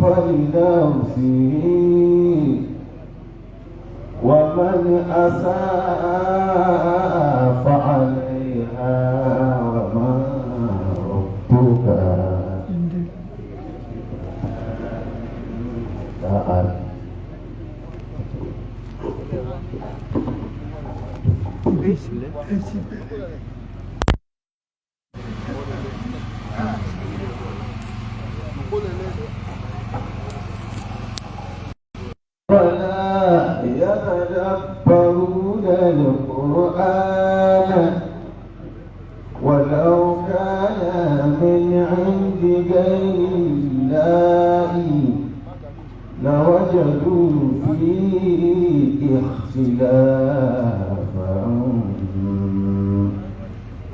فلنفسه ومن أساء فعليها وما ربك تعال ولا يتدبرون القرآن ولو كان من عند غير الله لوجدوا فيه اختلافا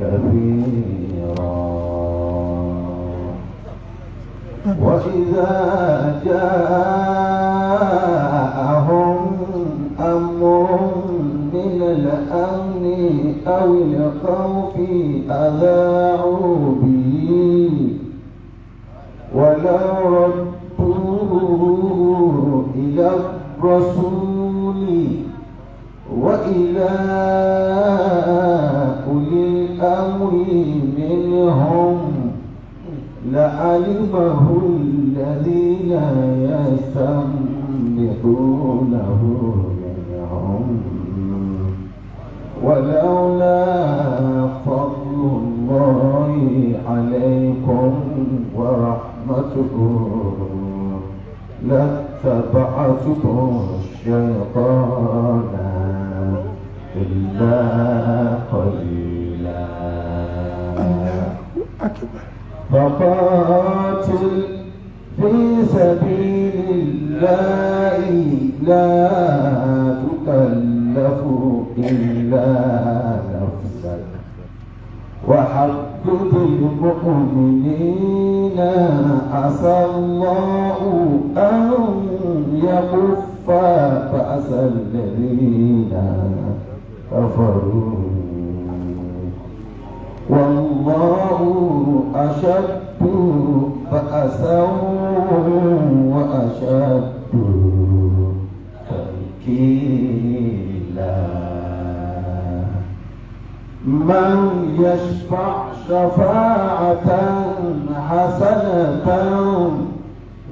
كثيرا وإذا جاءهم أمر من الأمن أو الخوف أذاعوا به ولو ردوه إلى الرسول وإلى أولي الأمر منهم لعلمه الذين يستنبطونه منهم ولولا فضل الله عليكم ورحمته لاتبعتكم الشيطان إلا قليلا فقاتل في سبيل الله لا تكلف إلا نفسك وحبب المؤمنين عسى الله أن يكف بأس الذين كفروا والله أشد بأسا وأشد تنكيلا من يشفع شفاعة حسنة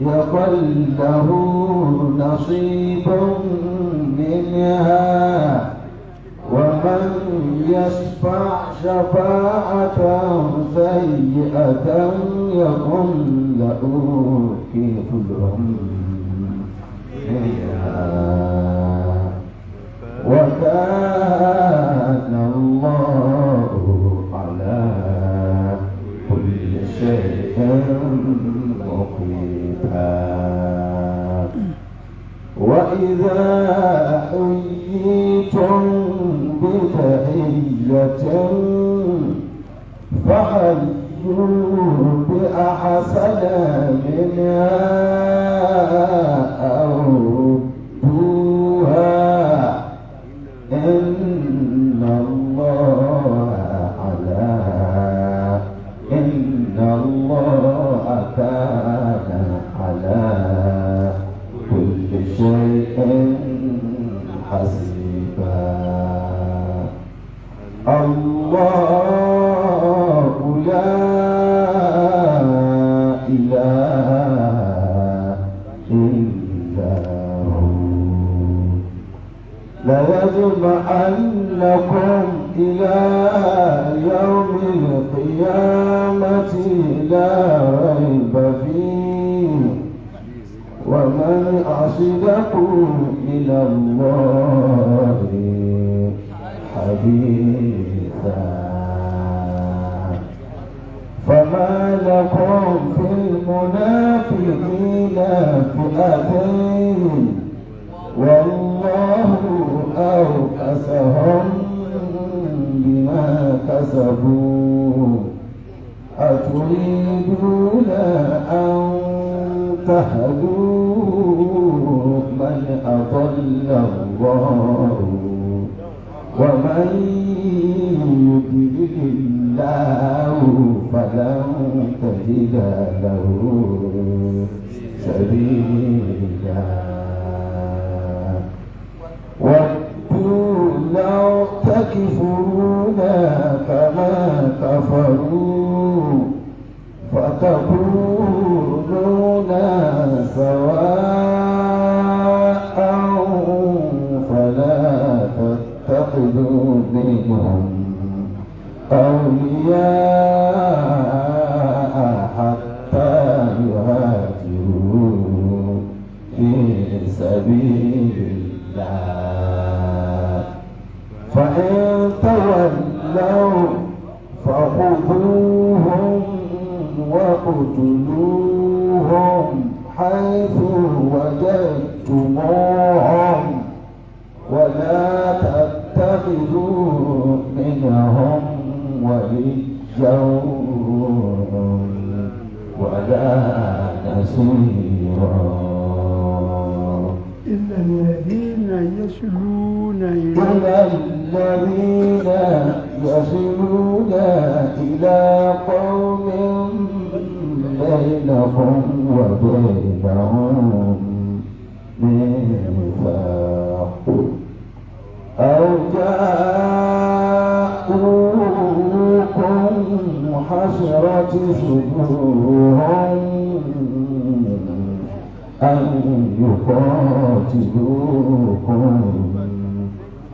يكن له نصيب منها ومن يشفع شفاعة سيئة يكن له كفل منها وكان الله على كل شيء مقيتا وإذا حييتم بتحية فحيوا بأحسن منها أو ردوها إن الله كان على كل شيء حسيبا الله لا إله إلا هو ليجمعنكم إلى يوم القيامة لا ريب فيه ومن أصدق من الله حديثا فما لكم في المنافقين فئتين والله أوكسهم بما كسبوا أتريدون أن تهدوا من أضل الله ومن يضلل الله فلن تجد له سبيلا ودوا لو تكفرون كما كفروا فتكونون سواء فلا تتخذوا منهم أولياء حتى يهاجروا في سبيل الله فإن تولوا فخذوهم واقتلوهم حيث وجدتموهم ولا تتخذوا منهم وليا ولا نصيرا إلا الذين يصلون إلى قوم بينهم وبينهم ميثاق أو جاءوكم حسرت صدورهم أن يقاتلوكم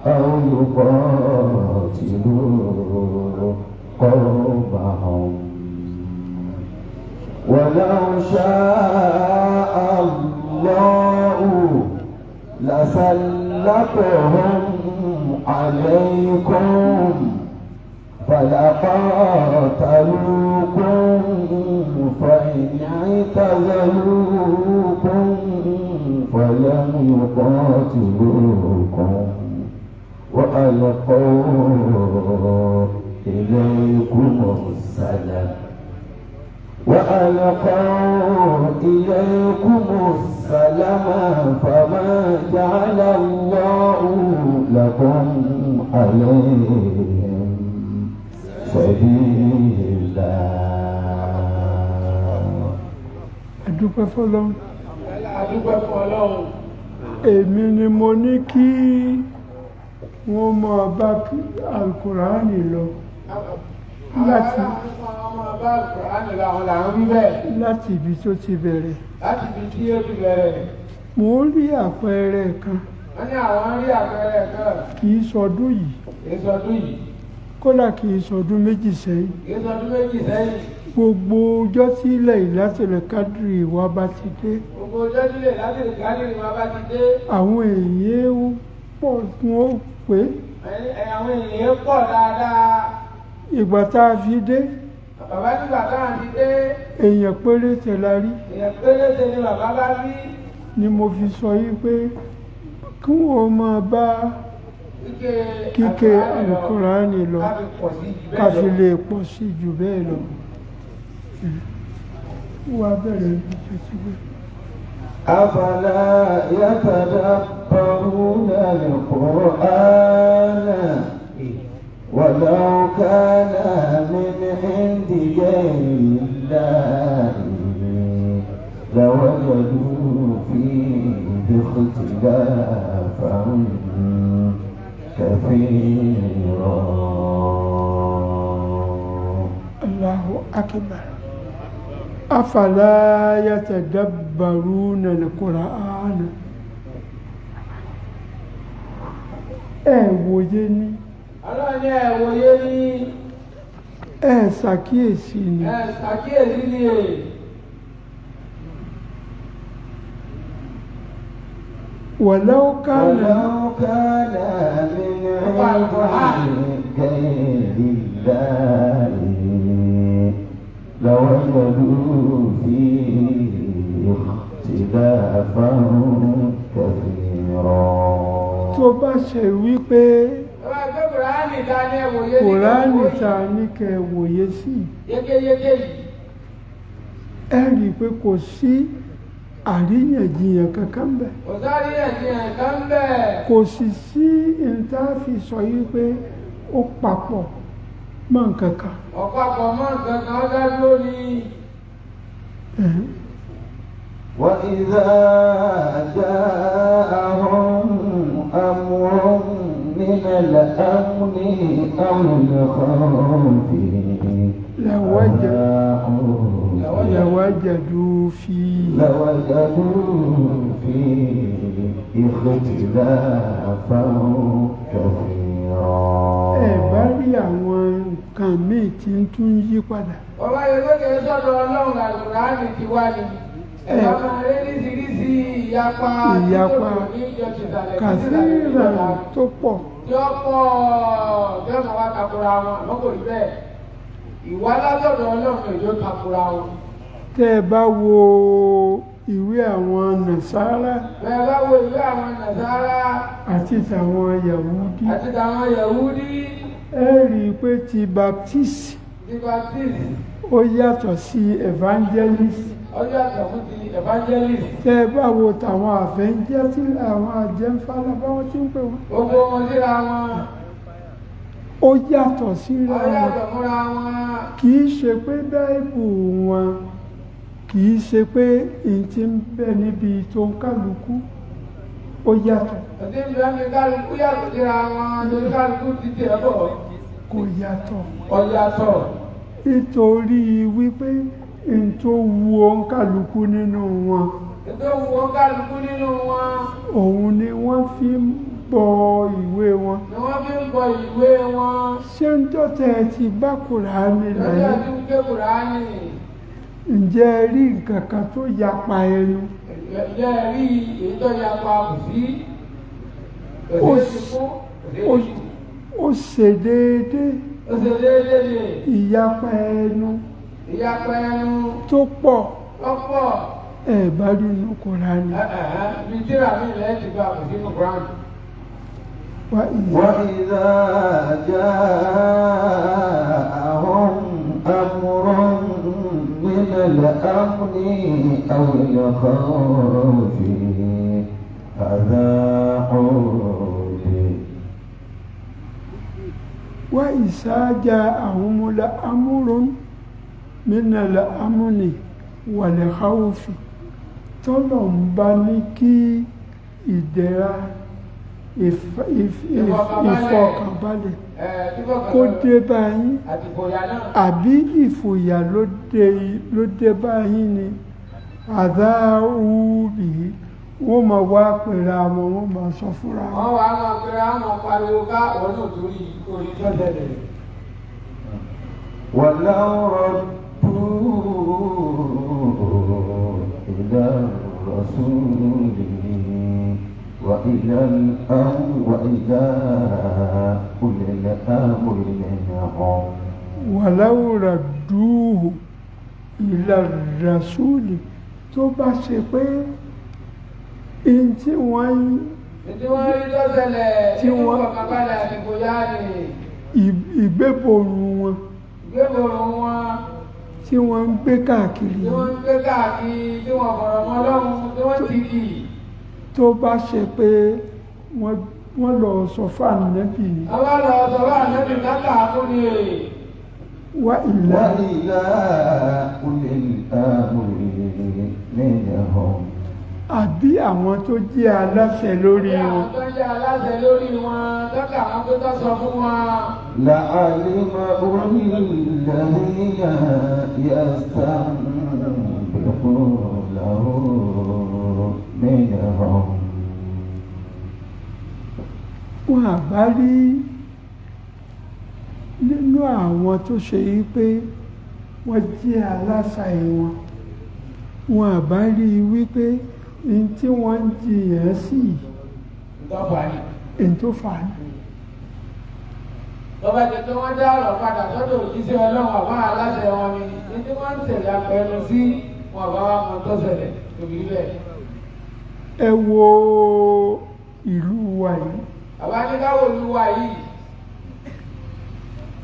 أو يقاتلوا قومهم ولو شاء الله لسلطهم عليكم فلقاتلوكم فإن اعتزلوكم فلم يقاتلوكم وألقوا إليكم السلام فما جعل الله لكم عليهم سبيلا. Adúpẹ́ fọ́lọ́run. Adúpẹ́ fọ́lọ́run. Èmi ni mo ní kí wọ́n máa bá Al-Kùránì lọ. Láti ibi tó ti bẹ̀rẹ̀. Láti ibi tí ó ti bẹ̀rẹ̀. Mo rí àpẹẹrẹ kan. Wọ́n ní àwọn rí àpẹẹrẹ kan. Kì í sọdún yìí. Kì í sọdún yìí. Kódà kì í sọdún méjì sẹ́yìn. Kì í sọdún méjì sẹ́yìn. gbogbo ọjọ́ tí Laylatul Qadri wa bá ti dé. gbogbo ọjọ́ tí Laylatul Qadri wa bá ti dé. àwọn èèyàn pọ̀ tí wọ́n pè é. àwọn èèyàn pọ̀ dáadáa. ìgbà tá a fi dé. bàbá nígbà tá a fi dé. èèyàn péréte la rí. èèyàn péréte ni bàbá bá rí. ni mo fi sọ yìí pé kí wọ́n máa bá kíké Al-Qur'ani lọ ká fi lè pọ̀ sí jù bẹ́ẹ̀ lọ. wà á bẹ̀rẹ̀ ibi tó ti gbé. أفلا يتدبرون القرآن ولو كان من عند غير الله لوجدوا فيه اختلافا كثيرا. الله أكبر. أفلا يتدبرون القرآن. wòye ni. Ọlọ́run ẹ wòye ni. ṣàkíyèsí ni. ṣàkíyèsí ni. ولو كان من عند غير الله لوجدوا فيه اختلافا كثيرا. tó bá ṣe wípé Kùránì ta ní kẹ́ wòye sí ẹ rí i pé kò sí àríyànjiyàn kankan bẹ́ẹ̀. kò sí àríyànjiyàn kan bẹ́ẹ̀. kò sì sí ìntàfi sọ yìí pé ó papọ̀ mọ́ nǹkan kan. ọ̀pápọ̀ mọ́ nǹkan kan ó dá lórí. وإذا جاءهم أمر من الأمن أو الخوف لوجدوا فيه اختلافا كثيرا. ẹ bá rí àwọn nǹkan míì tí ń tún yí padà. ọba ìgbésẹ̀ sọ́dọ̀ ọlọ́run àlùkùránì ti wá ní. ẹ̀ka máa rí nísirísi ìyapa kàṣírà tó pọ̀. tí ó pọ̀ tí ó máa wá takura wọn lọ́kọ̀ rí bẹ́ẹ̀. ìwà látọ̀dọ̀ ọlọ́run èdè ó takura wọn. tẹ́ ẹ bá wo ìwé àwọn nàṣàrà. bẹ́ẹ̀ bá wo ìwé àwọn nàṣàrà. àti tàwọn Yahudi. ẹ rí i pé ti Baptist. ó yàtọ̀ sí evangelist. tẹ́ ẹ bá wo tàwọn àfẹ́ńjẹ́ tí àwọn àjẹmfàlà báwọn tí ń pè wọ́n. gbogbo wọn síra wọn. ó yàtọ̀ síra wọn. kì í ṣe pé báìbù wọn kì í ṣe pé n ti ń bẹ níbi tó ń kálukú ó yàtọ̀. ọ̀sẹ̀ ìjọba mi kálukú yàtọ̀ síra wọn lórí kálukú ti tẹ̀ bọ̀. kò yàtọ̀. ó yàtọ̀. nítorí wípé n tó wu òǹkálukú nínú wọn. òun ni wọ́n fi ń bọ ìwé wọn. ṣé ń tọ́tẹ̀ ti bá Kùránì lẹ́yìn. ǹjẹ́ ẹ rí nǹkan kan tó yapa ẹnu. ǹjẹ́ ẹ rí èyí tó yapa kò sí. ó ṣe déédéé. ìyapa ẹnu. tó pọ̀. ẹ bá rí inú Kùránì. bí tíra mi lẹ́yìn ti gba kò sínú Kùránì. وإذا جاءهم أمر من الأمن أو الخوف أذاعوا به. وإذا جاءهم أمر من الأمن والخوف tọ́lọ̀ ń bá ní kí ìdẹ̀ra ìfọkànbalẹ̀ kó dé bá yín àbí ìfòyà ló dé bá yín ni àdáhùbì wọ́n máa wá pèrè àwọn wọ́n máa sọ fúnra wọn. wọ́n wá máa pèrè àwọn pariwo ká ọ̀nà torí orí tó tẹ̀lé. ولو ردوه إلى الرسول وإلى أولي الأمر منهم. ولو ردوه إلى الرسول tó bá ṣe pé in tí wọ́n rí lọ́sẹ̀lẹ̀ tí wọ́n kọ̀kọ̀kọ̀lẹ̀ àdìgbò yá ni ìgbébòrùn wọn tí wọ́n ń gbé káàkiri tí wọ́n fọ̀rọ̀ mọ́ lọ́rùn tí wọ́n ti kì tó bá ṣe pé wọ́n lọ sọ fáànù nẹ́bì ni àwọn lọ sọ fáànù nẹ́bì látà fún ni èrè wá ìlà ulil amri minhum. àbí àwọn tó jẹ́ aláṣẹ lórí wọn. tọ́ka àwọn tó tọ́ sọ fún wọn. لعلمه الذين يستنبطونه منهم. wọn àbá rí nínú àwọn tó ṣe yí pé wọ́n jẹ́ aláṣẹ wọn àbá rí wípé ní tí wọ́n ń jiyàn sí èyí tó fà ní. Lọ́ba jẹ́ pé wọ́n dá ọ̀rọ̀ padà sọ́dọ̀ òjíṣẹ́ Ọlọ́run àwọn aláṣẹ wọn ni ní tí wọ́n ń tẹ̀lé apẹnu sí wọn bá wá mọ tó ṣẹlẹ̀ tóbi bẹ́ẹ̀. Ẹ wo ìlú wa yìí. Àwa ní káwọ́ ìlú wa yìí.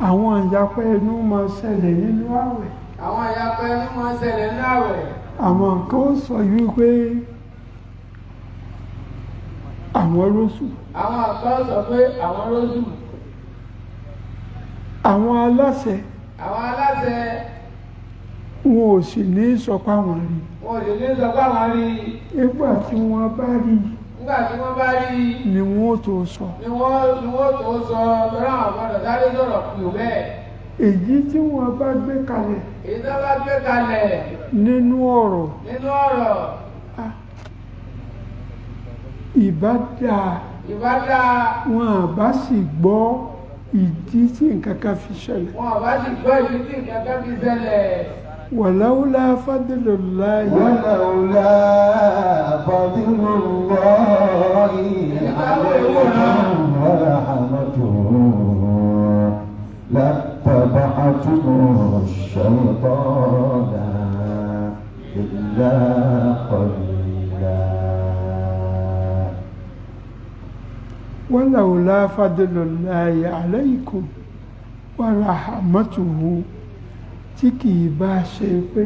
Àwọn ìyapẹ́ ẹnu máa ṣẹlẹ̀ nínú àwẹ̀. Àwọn ìyapẹ́ ẹnu máa ṣẹlẹ̀ nínú àwẹ̀. Àwọn kan ó sọ wípé àwọn rósù. Àwọn kan sọ pé àwọn rósù. Àwọn aláṣẹ wọn ò sì ní sọ pé àwọn rí. wọn ò sì ní sọ pé àwọn rí. nígbà tí wọ́n bá rí. nígbà tí wọ́n bá rí. ni wọ́n tó sọ. ni wọ́n tó sọ lọ́rọ̀ àwọn ọmọdé sáré sọ̀rọ̀ pè bẹ́ẹ̀. èyí tí wọ́n bá gbé kalẹ̀. èyí tó bá gbé kalẹ̀. nínú ọ̀rọ̀. nínú ọ̀rọ̀. ìbá dáa. ìbá dáa. wọn àbá sì gbọ́ ìdí tí nǹkan kan fi ṣẹlẹ̀. wọn àbá sì gbọ́ ìdí tí nǹkan kan fi ṣẹlẹ̀. wàláwùlá fadlullahi. wàláwùlá fadlullahi alaykum wa rahmatuhu lattaba'tum ash-shaytana illa qalila. wàláwùlá fadlullahi alaykum wa rahmatuhu tí kìí bá ṣe pé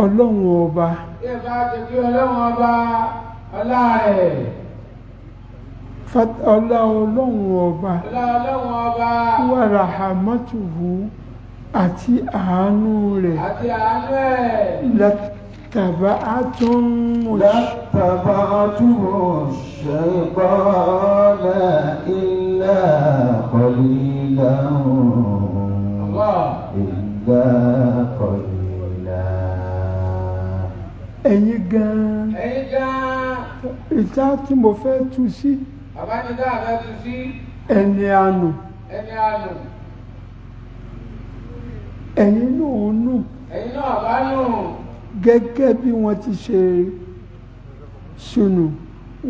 ọlọ́run ọba. tí ẹ bá ti kí ọlọ́run ọba ọlá rẹ̀. ọlá ọlọ́run ọba. ọlá ọlọ́run ọba. wa rahmatuhu àti àánú rẹ̀. àti àánú ẹ̀. lattaba'tum ash-shaytana illa qalilan. إلا قليلا. ẹ̀yin gan-an. ẹ̀yin gan-an. ìta tí mo fẹ́ tú sí. bàbá ní dáa fẹ́ tú sí. ẹni àánú. ẹni àánú. ẹ̀yin náà nù. ẹ̀yin náà bá nù. gẹ́gẹ́ bí wọ́n ti ṣe sùnù.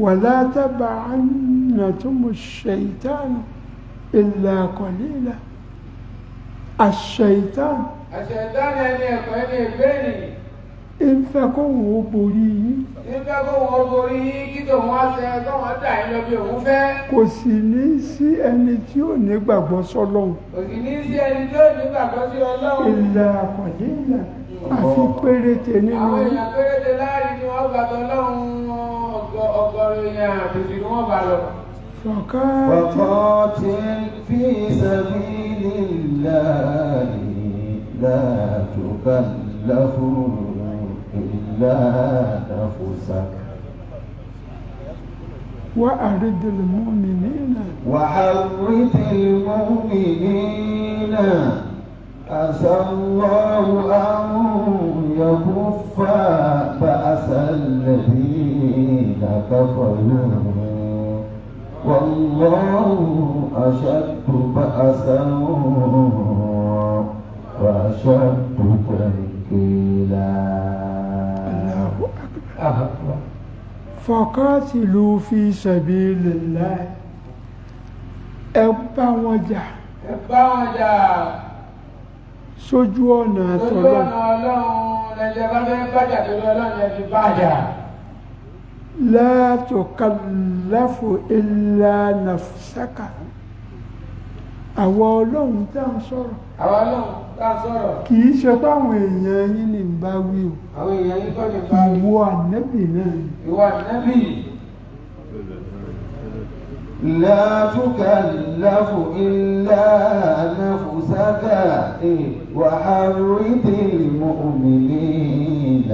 wala taba'annatum ash-shaytana illa qalila. Àṣẹ̀ìtàn. Àṣẹ̀ìtàn ẹni ẹ̀kọ́ ẹni ìgbéni. Ìfẹ́ kó wọ́n ó borí yín. Ìfẹ́ kó wọ́n ó borí yín kí tòun wá ṣe tó wọ́n dà yín lọ bí òun fẹ́. Kò sì ní sí ẹni tí ò ní gbàgbọ́ sọ́lọ́hun. Kò sì ní sí ẹni tí ò ní gbàgbọ́ sí Ọlọ́run. Ìlà àkọ́dé ìlà àfi péréte nínú. Àwọn èèyàn péréte láàrin ni wọ́n gbàgbọ́ Ọlọ́run, ọgọ́rùn-ún èèyàn àbèsì ni wọ́n bá lọ. وقاتل في سبيل الله لا تكلف إلا نفسك وأرد المؤمنين وحرض المؤمنين عسى الله أن يكف بأس الذين كفروا والله أشد بأسا وأشد تنكيلا. الله أكبر. فقاتلوا في سبيل الله. ẹ bá wọn jà. ẹ bá wọn jà. sójú ọ̀nà àtọ̀lọ́. sójú ọ̀nà Ọlọ́run lẹ́jẹ̀ bá fẹ́ bàjà tó lọ́lọ́run ẹ fi bàjà. لا تكلف إلا نفسك. àwọn ọlọ́run tá à ń sọ̀rọ̀. àwọn ọlọ́run tá à ń sọ̀rọ̀. kì í ṣe pé àwọn èèyàn yín ní bá wí o. àwọn èèyàn yín kọ́ ní bá wí. ìwọ ànábì náà. ìwọ ànábì. لا تكلف إلا نفسك وحرض المؤمنين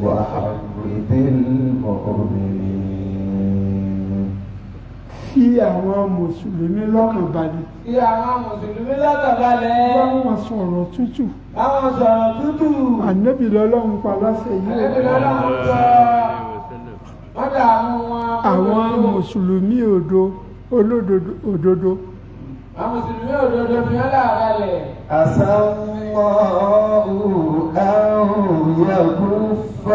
وحرض المؤمنين. fi àwọn mùsùlùmí lọ́kàn balẹ̀. fi àwọn mùsùlùmí lọ́kàn balẹ̀. báwọn sọ̀rọ̀ tútù. báwọn sọ̀rọ̀ tútù. ànábì lọ́lọ́run pa láṣẹ yìí. ànábì lọ́lọ́run sọ wọ́n dà àwọn mùsùlùmí òdodo. àwọn mùsùlùmí òdodo fi hàn láàbalẹ̀. عسى الله أن يكف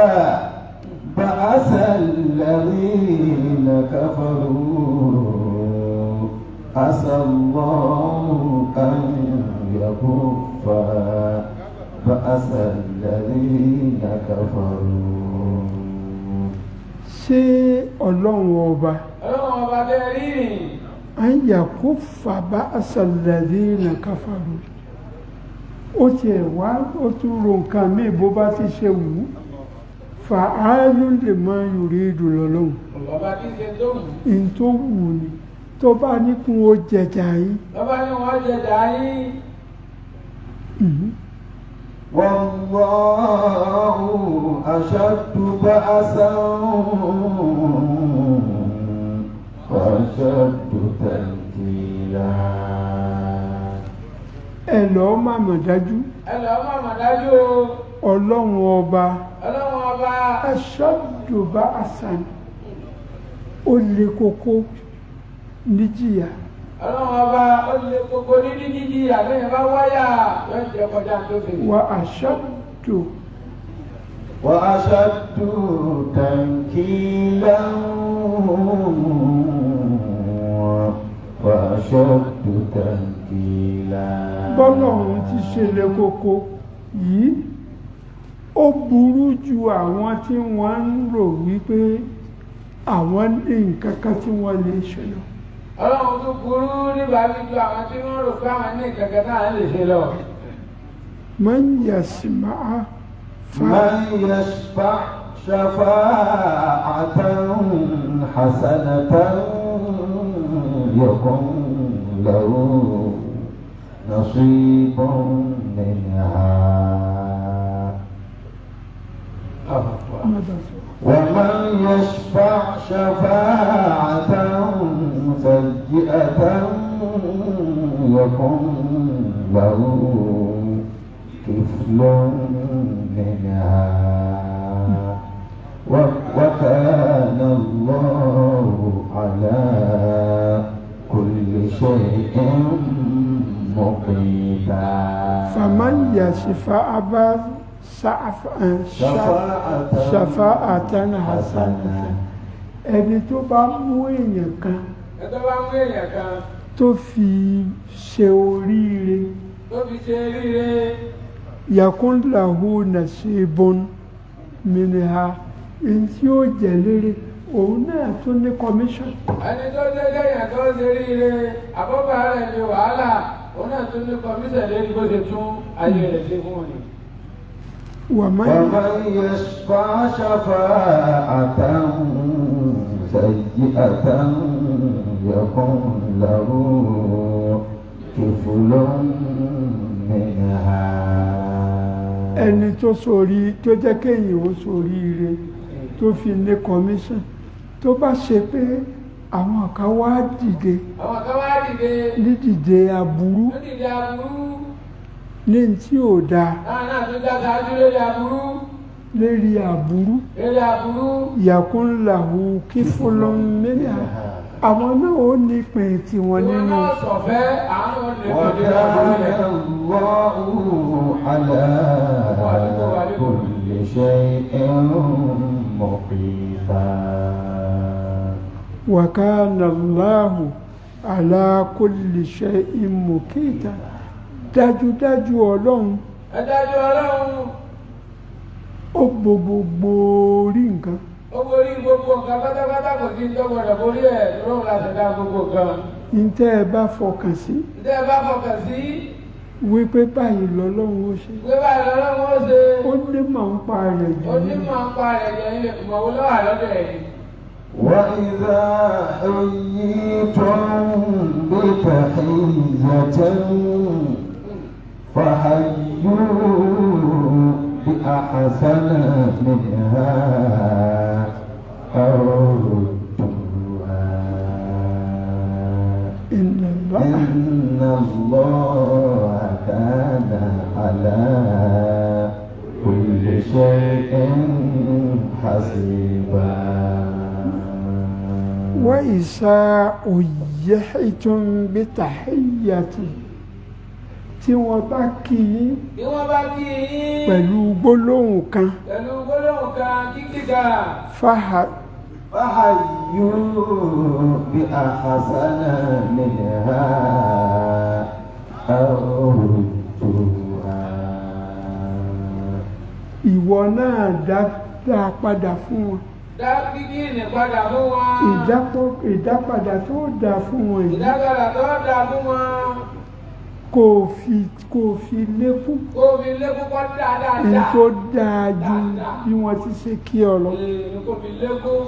بأس الذين كفروا. عسى الله أن يكف بأس الذين كفروا. ṣé ọlọ́run ọba. ọlọ́run ọba tẹ́ rí ni. an yakuffa ba'sa alladhina kafaru. ó tiẹ̀ wá ó tún ro nǹkan míì bó bá ti ṣe wù ú. fa'alun lima yuridu lọ́lọ́hùn. ọba tí ń ṣe tó wù. in tó wù ni tó bá ní kún ó jẹjà yín. tó bá ní wọ́n jẹjà yín. والله أشد بأسا وأشد تنكيلا. ẹ lọ́ọ́ màmá dájú. ẹ lọ́ọ́ màmá dájú o. ọlọ́run ọba. ọlọ́run ọba. ashaddu ba'san. ó le koko níjìyà. ọlọ́run ọba ó le koko ní níjìyà lẹ́yìn bá wáyà yóò jẹ́ kọjá tó fi. wa ashaddu. وأشد تنكيلا وأشد تنكيلا. bọ́lọ́run ti ṣe le koko yìí ó burú ju àwọn tí wọ́n ń rò wípé àwọn ní nǹkan kan tí wọ́n lè ṣe lọ. ọlọ́run tó burú nígbà ju àwọn tí wọ́n rò pé àwọn ní nǹkan kan náà lè ṣe lọ. man yasma'a من يشفع شفاعة حسنة يكن له نصيب منها ومن يشفع شفاعة سيئة يكن له كفل منها وكان الله على كل شيء مقيتا. فمن يشفع شفاعة حسنة ẹni tó bá mú èèyàn kan tó fi ṣe oríire yakun lahu nasibun minha in tí ó jẹ lérè òun náà tún ní commission. ẹni tó jẹ́jẹ́ yẹn tó ṣe ríire àbọ̀bà rẹ̀ ní wàhálà òun náà tún ní commission lérí bó ṣe tún ayé rẹ̀ ṣe fún òní. ومن يشفع شفاعة سيئة يكن له كفل منها. ẹni tó sórí tó jẹ́ kéyìn ó sórí ire tó fi ní commission tó bá ṣe pé àwọn kan wá dìde ní dìde aburú ní tí ò dáa lérí aburú yakun lahu kiflun minha àwọn náà ó nípìn tí wọ́n nínú. وكان الله على كل شيء مقيتا. وكان الله على كل شيء مقيتا. dájúdájú ọlọ́run ó gbogbo orí nǹkan. ó borí gbogbo nǹkan pátápátá kò sí ìjọba borí ẹ̀ lọ́rùn láti dá gbogbo nǹkan. ntẹ́ ẹ bá fọkàn sí. wípé báyìí lọ́lọ́run ó ṣe. ó ní màá ń pa rẹ̀ jù. ilé ìmọ̀ owó lọ́wọ́ àlọ́dọ̀ ẹ̀. وإذا حييتم بتحية فحيوا بأحسن منها أو ردوها إن الله كان على كل شيء حسيبا. وإذا حييتم بتحية tí wọ́n bá kí yín pẹ̀lú gbólóhùn kan kíkíga فحيوا بأحسن منها أو ردوها. ìwọ náà dá padà fún wọn. dá kíkí ní padà fún wọn. ìdápadà tó dá fún wọn yìí. ìdápadà tó dá fún wọn. kò fi lékún. kọ́ dáadáa. ní tó dáa ju bí wọ́n ti ṣe kí ọ lọ. kò fi lékún.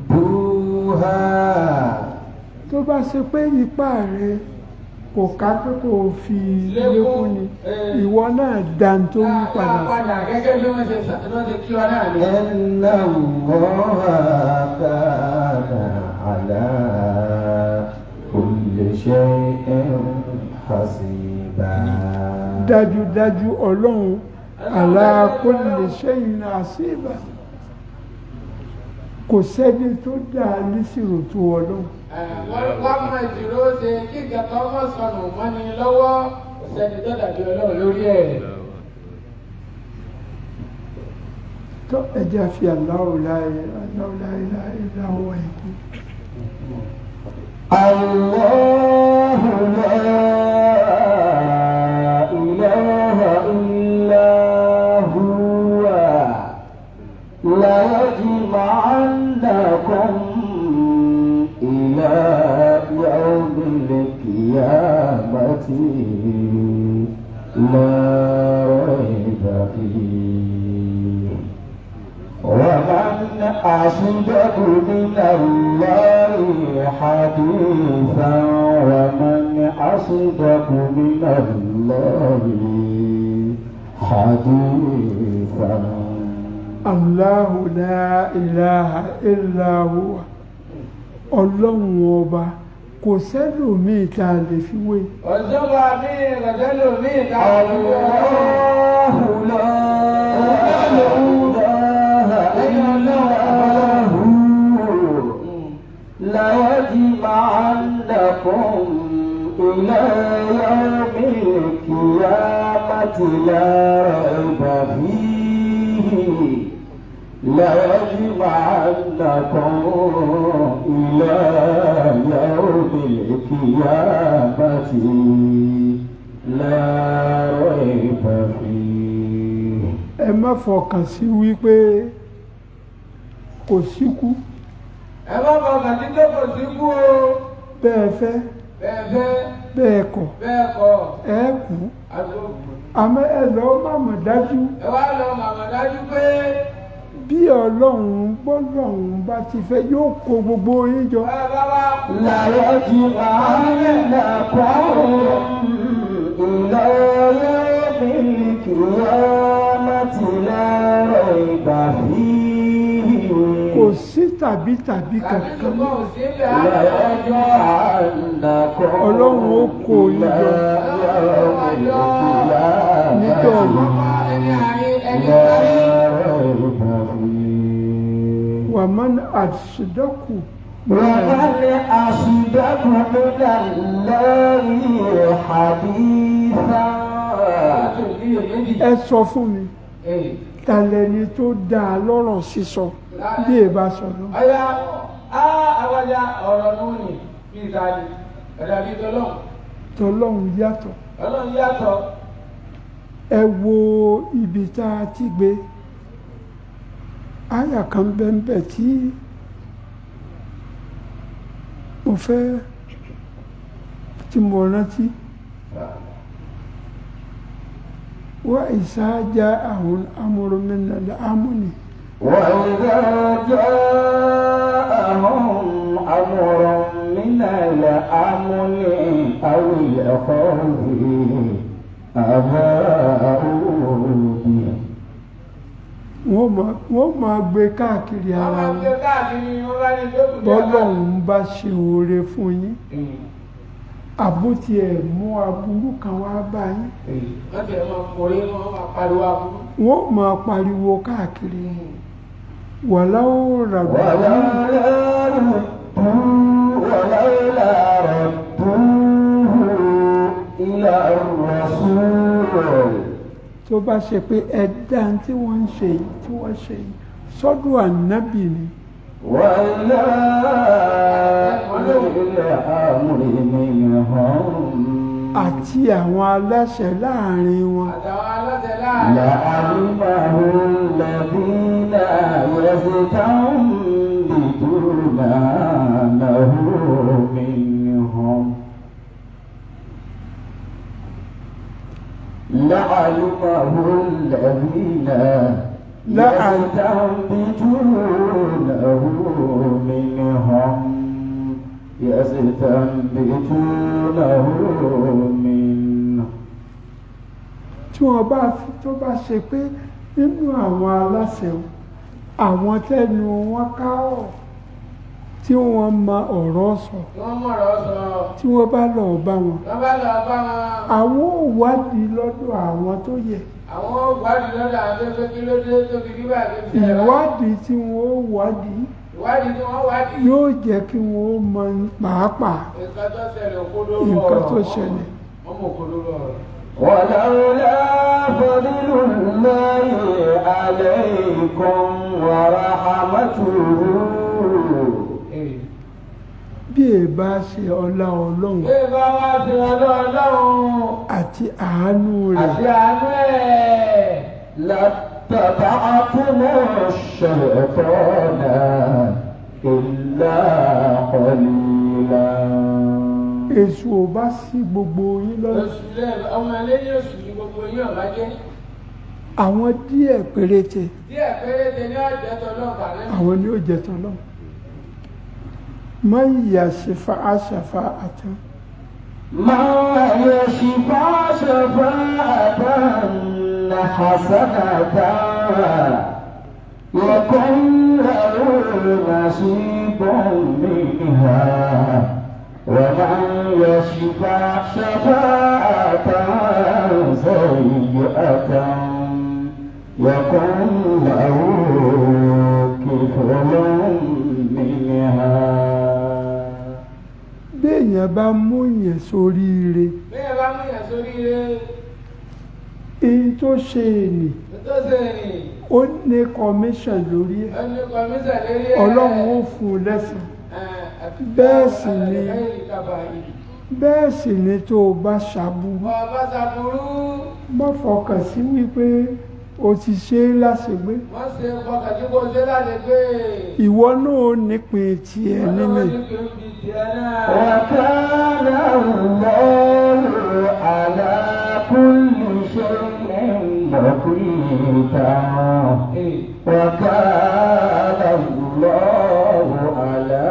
Àrùdúhà. tó bá ṣe pé ipá rẹ kò ká pé kò fi lékún ni ìwọ náà dán tó wí padà fún padà gẹ́gẹ́ bí wọ́n ṣe kí ọ náà ní. إن الله كان على كل شيء حسيبا. dájúdájú ọlọ́run ala kulli shay'in hasiba kò sẹ́ni tó dáa nísìrò tó ọlọ́run. wọ́n mọ ìṣòro ṣe kí kẹ̀kọ́ mọ̀ sọnù mọ́ni lọ́wọ́ sẹ́ni tó dàbí ọlọ́run lórí ẹ̀. tó ẹjẹ́ fi Allahu la ilaha illa huwa ẹ̀kú. الله لا إله إلا هو ليجمعنكم إلى يوم القيامة لا ريب فيه ومن أصدق من الله حديثا ومن أصدق من الله حديثا. Allahu la ilaha illa huwa ọlọ́run ọba kò sẹ́lòmíì tá a lè fi wé. ọ̀ṣọ́ba mi ìrọ̀lẹ́lòmíì tá a lè fi wé. Allahu la ليجمعنكم إلى يوم القيامة لا ريب فيه ليجمعنكم إلى يوم القيامة لا ريب فيه. ẹ má fọkàn sí wípé kò síkú. ẹ má fọkàn sí pé kò síkú o. bẹ́ẹ̀ fẹ́ bẹ́ẹ̀ kọ̀ ẹ kú. àmọ́ ẹ lọ́ọ́ màmá dájú. ẹ wá lọ màmá dájú pé bí ọlọ́run bọ́lọ́run bá ti fẹ́ yóò kó gbogbo yín jọ. ليجمعنكم إلى يوم القيامة لا ريب فيه. kò sí tàbí kankan. ọlọ́run ó kó yín jọ níjọ́ ومن أصدق من الله حديثا. ẹ sọ fún mi tàlẹ́ni tó dáa lọ́rọ̀ sísọ bí ẹ bá sọ̀rọ̀. ọ̀yà àwàjà ọ̀rọ̀ lónìí bí ìdájí ẹ̀dá bíi tọ́lọ́hún. tọ́lọ́hún yàtọ̀. ọlọ́run yàtọ̀. ẹ wo ibi tá a ti gbé àyà kan bẹ́ẹ̀ tí mo fẹ́ tí mo rántí wa ìsá já àwọn amúrúmínà láàmúni. وإذا جاءهم أمر من الأمن أو الخوف أذاعوا به. wọ́n máa gbé káàkiri ara wọn bọ́lọ́run bá ṣe oore fún yín àbótí ẹ̀ mú aburú kan wá bá yín wọ́n máa pariwo káàkiri wàláwó ràgbà ولولا ردوه إلى الرسول. tó bá ṣe pé ẹ̀dá tí wọ́n ń ṣe yìí tí wọ́n ṣe yìí sọ́dọ̀ ànábì ni. وإلى الأمر منهم. àti àwọn aláṣẹ láàrin wọn. لعلمه الذين يستنبطونه منهم. لعلمه الذين يستنبطونه منهم يستنبتونه منه. tí wọ́n bá tó bá ṣe pé nínú àwọn aláṣẹ àwọn tẹnu wọn ká ọ̀ tí wọ́n mọ ọ̀rọ̀ sọ tí wọ́n bá lọ bá wọn àwọn ò wádìí lọ́dọ̀ àwọn tó yẹ. àwọn wádìí lọ́dọ̀ àwọn tó fẹ́ kí ló dé tó fi rí báyìí. ìwádìí tí wọ́n ó wádìí yóò jẹ́ kí wọ́n mọ pàápàá nǹkan tó ṣẹlẹ̀. ولولا فضل الله عليكم ورحمته. bí ẹ bá ṣe ọlá ọlọ́run àti àánú rẹ̀ لاتبعتم الشيطان إلا قليلا. èṣù ò bá sí gbogbo yín lọ́dọ̀. ọmọ ẹlẹ́yìn oṣù ní gbogbo yín ọ̀bá jẹ́. àwọn díẹ̀ péréte. ní ọ̀jẹ̀ tọ́lọ́ọ̀bà lẹ́nu. àwọn ni ó jẹ tọ́lọ́ọ̀. man yashfa shafa'atan. man yashfa shafa'atan hasanatan yakun lahu nasibun minha. ومن يشفع شفاعة سيئة يكن له كفل منها. béèyàn bá mú yẹn sóríire. èyí tó ṣe ènì. ó ní commission lórí ẹ̀. ọlọ́run ó fún un lẹ́san. bẹ́ẹ̀ sì ni tó o bá ṣàbùrú má fọkàn sí wípé o ti ṣe é láṣegbé ìwọ náà nípìn tiẹ̀ nínú. وكان الله على كل شيء مقيتا. وكان الله على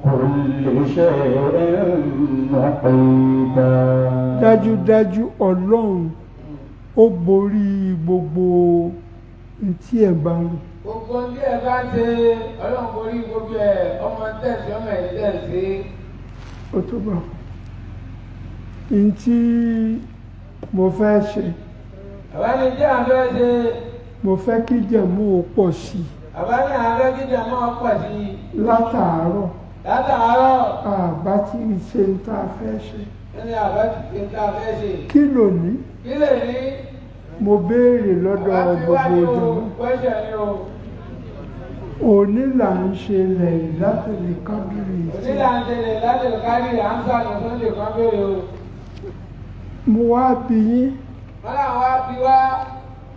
كل شيء مقيتا. dájúdájú ọlọ́run ó borí gbogbo tí ẹ bá ń lò. gbogbo tí ẹ bá ṣe ọlọ́run borí gbogbo ẹ̀ ọmọ tẹ̀sí ọmọ ẹ̀ tẹ̀sí. ó tó bá n tí mo fẹ́ ṣe. àbá ní jẹ́ àfẹ́ ṣe. mo fẹ́ kí jẹ̀mú ó pọ̀ sí i. àbá ní àfẹ́ kí jẹ̀mú ó pọ̀ sí i. látàárọ̀. àbá tí ì ṣe ń tá a fẹ́ ṣe. ẹni àbá tí ì ṣe ń tá a fẹ́ ṣe. kí ló ní. kí lè ní. mo béèrè lọ́dọ̀ gbogbo ìjọba. òní là ń ṣe lẹ́yìn láti lè kábìrì. òní là ń ṣe lẹ́yìn láti lè kábìrì à ń sànù tó lè kán béèrè o. mo wá bí yín. wọ́n náà wá bí wá.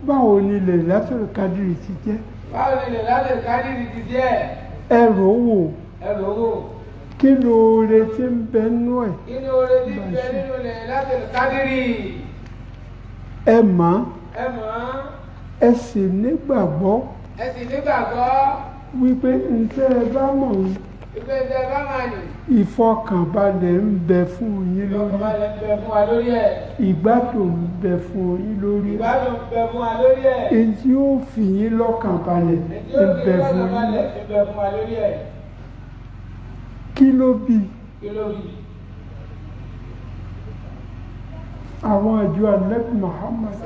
báwo ni lè láti lè kábìrì ti jẹ́. báwo ni lè láti lè kábìrì ti jẹ́. ẹ rò wò. kí ni oore tí ń bẹ nínú ẹ̀. kí ni oore tí ń bẹ nínú lè láti lè kábìrì. ẹ mọ̀ ẹ sì nígbàgbọ́ wípé ǹtẹ́ ẹ bá mọ̀ ní ìfọkànbalẹ̀ ń bẹ fún yín lórí ìgbádùn ń bẹ fún yín lórí èyí tí ó fi yín lọ́kànbalẹ̀ ń bẹ fún yín lórí kí ló bí àwọn àjọ Ànábì Muhammad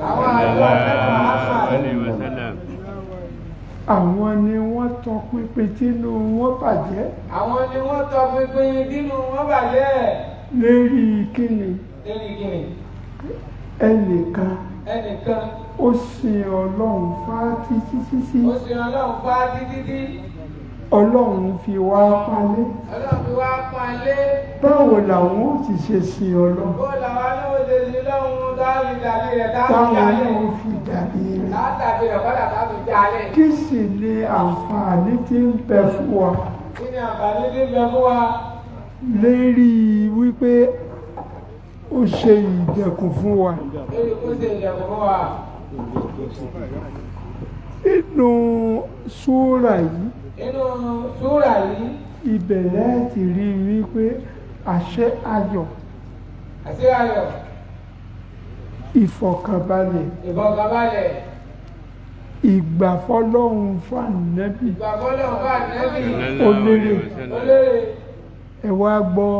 àwọn ni wọ́n tọpinpin tínú wọn bàjẹ́. àwọn ni wọ́n tọpinpin tínú wọn bàjẹ́. lérí kíni. ẹnìkan. ó sin Ọlọ́run fá títí. Ọlọ́run fi wá pálé. báwo làwọn ó ti ṣe sin Ọlọ́run. táwọn náà fi dàbí rẹ̀. kí sì ni àǹfààní tí ń bẹ fún wa. lérí wípé ó ṣe ìdẹ̀kùn fún wa. nínú súrà yìí. ibẹ̀ lẹ́ẹ̀tì rí wípé àṣẹ ayọ̀ ìfọ̀kànbalẹ̀ ìgbàfọ́lọ́hun fún ànábì olérè ẹ wá gbọ́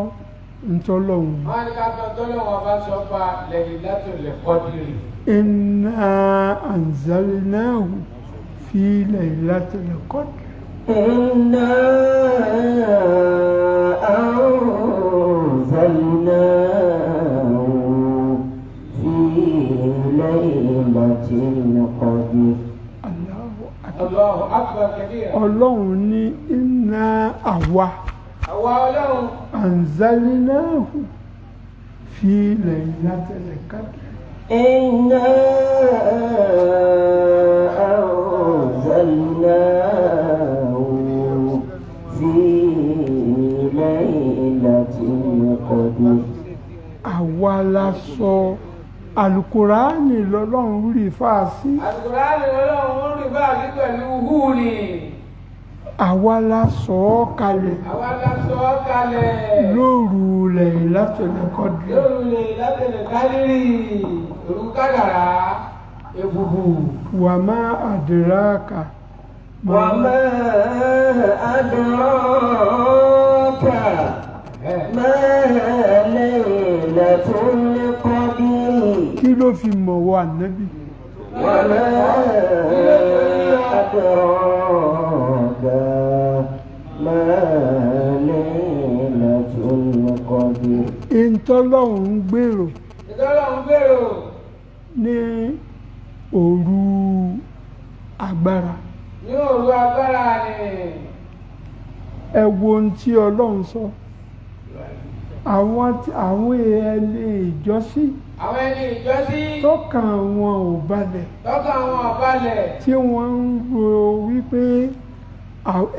ntọ́lọ́hun. wọ́n ní ká tọ́ tọ́lọ́hun ọba sọ pa Laylatul Qadr. inna anzalnahu fi Laylatil Qadr. inna anzalnahu fi Laylatil Qadr. Allahu akbar kabira. Ọlọ́run ní inna àwa Ọlọ́run anzalnahu fi Laylatil Qadr. inna anzalnahu fi Laylatil Qadr. Àwa la sọ Al-Qur'ani lọ́lọ́run rí fàásí. Al-Qur'ani lọ́lọ́run rí fàásí pẹ̀lú húni. Àwa la sọ ọ́ kalẹ̀. Àwa la sọ ọ́ kalẹ̀. Lóru Laylatil Qadr. Lóru Laylatil Qadr. Òru kádàrá ebubu. Wa ma adraka. Wa ma adraka. Ma Laylatul Qadr. Kí ló fi mọ̀ wọ Ànábì? Wa ma adraka. Ma Laylatul Qadr. Ìtọ́lọ́hun ń gbèrò. Ìtọ́lọ́hun ń gbèrò. Ní òru agbára. Ní òru agbára ni. Ẹ wo ohun tí Ọlọ́run sọ. Àwọn ẹni ìjọsìn. Àwọn ẹni ìjọsìn. Tọ́kàn wọn ò balẹ̀. Tọ́kàn wọn ò balẹ̀. Tí wọ́n ń ro wípé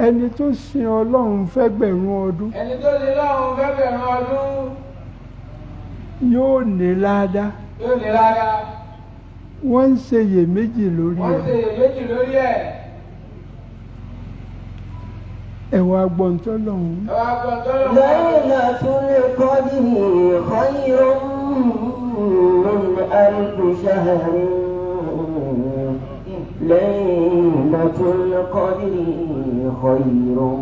ẹni tó sin Ọlọ́run fẹ́gbẹ̀rún ọdún. Ẹni tó sin Ọlọ́run fẹ́gbẹ̀rún ọdún. Yóò ní ládá. Yóò ní ládá. Wọ́n ń ṣe iyèméjì lórí ẹ̀. Wọ́n ń ṣe iyèméjì lórí ẹ̀. Ẹ wá gbọ́n tó lọ́hùn. Ẹ wá gbọ́n tó lọ́hùn. Laylatul Qadr khayrun min alfi shahr. Laylatul Qadr khayrun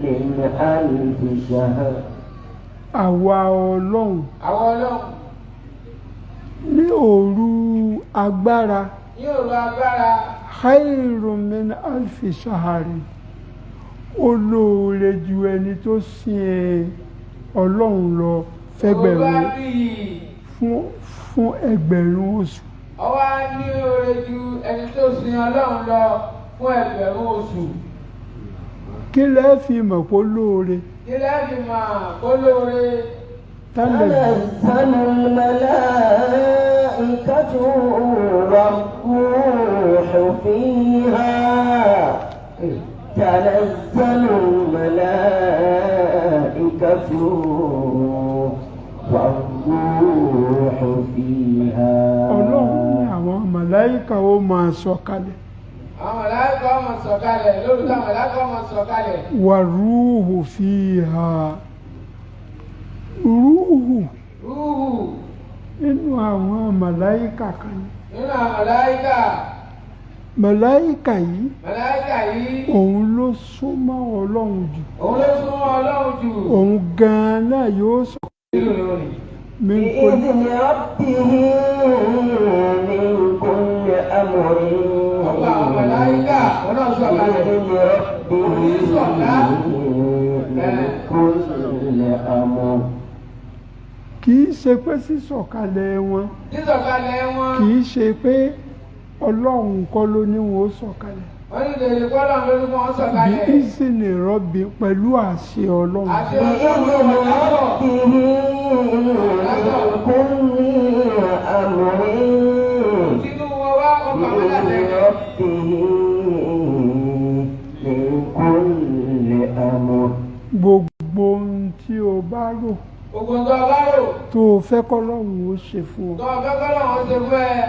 min alfi shahr. Àwa Ọlọ́run. Àwa Ọlọ́run. Ní òru agbára. Ní òru agbára. Khayrun min alfi shahr. Olóore ju ẹni tó sin Ọlọ́run lọ fẹ́gbẹ̀rún fún ẹgbẹ̀rún oṣù. Ó wá ní oore ju ẹni tó sin Ọlọ́run lọ fún ẹgbẹ̀rún oṣù. Kí lẹ́ fi mọ̀ pé lóore? Kí lẹ́ fi mọ̀ pé lóore? Tanazzalul malaikatu war-ruhu fiha. تنزل الملائكة والروح فيها. Ọlọ́run ní àwọn màláíkà ó máa sọ̀kalẹ̀. Àwọn màláíkà ó máa sọ̀kalẹ̀ lórí táwọn màláíkà ó máa sọ̀kalẹ̀. Wàrúhù fíhà. Rúhù. Nínú àwọn màláíkà kan. Nínú àwọn màláíkà. Màláíkà yìí. Màláíkà yìí. Òun ló súnmọ́ Ọlọ́run jù. Òun ló súnmọ́ Ọlọ́run jù. Òun gan-an náà yóò sọ. بإذن ربه من كل أمر. Àwọn màláíkà Ọlọ́run sọ̀kalẹ̀. بإذن ربه من كل أمر. Kì í ṣe pé sísọ̀kalẹ̀ wọn. Sísọ̀kalẹ̀ wọn. Kì í ṣe pé Ọlọ́run kọ́ ló ní wọn ó sọ̀kalẹ̀. Wọ́n ní lèrè kọ́lọ̀ lórí wọn sọ̀kalẹ̀. Bí ìsìnì rọ́bì pẹ̀lú àṣẹ Ọlọ́run. Àṣẹ Ọlọ́run ló wà lábọ̀. Tinú wọn wá ọkọ̀ wọn láti rẹ̀. Gbogbo ohun tí o bá rò. Gbogbo ohun tó bá rò. Tó o fẹ́ kọ́lọ́run ó ṣe fún ọ. Tó o fẹ́ kọ́lọ́run ó ṣe fún ẹ.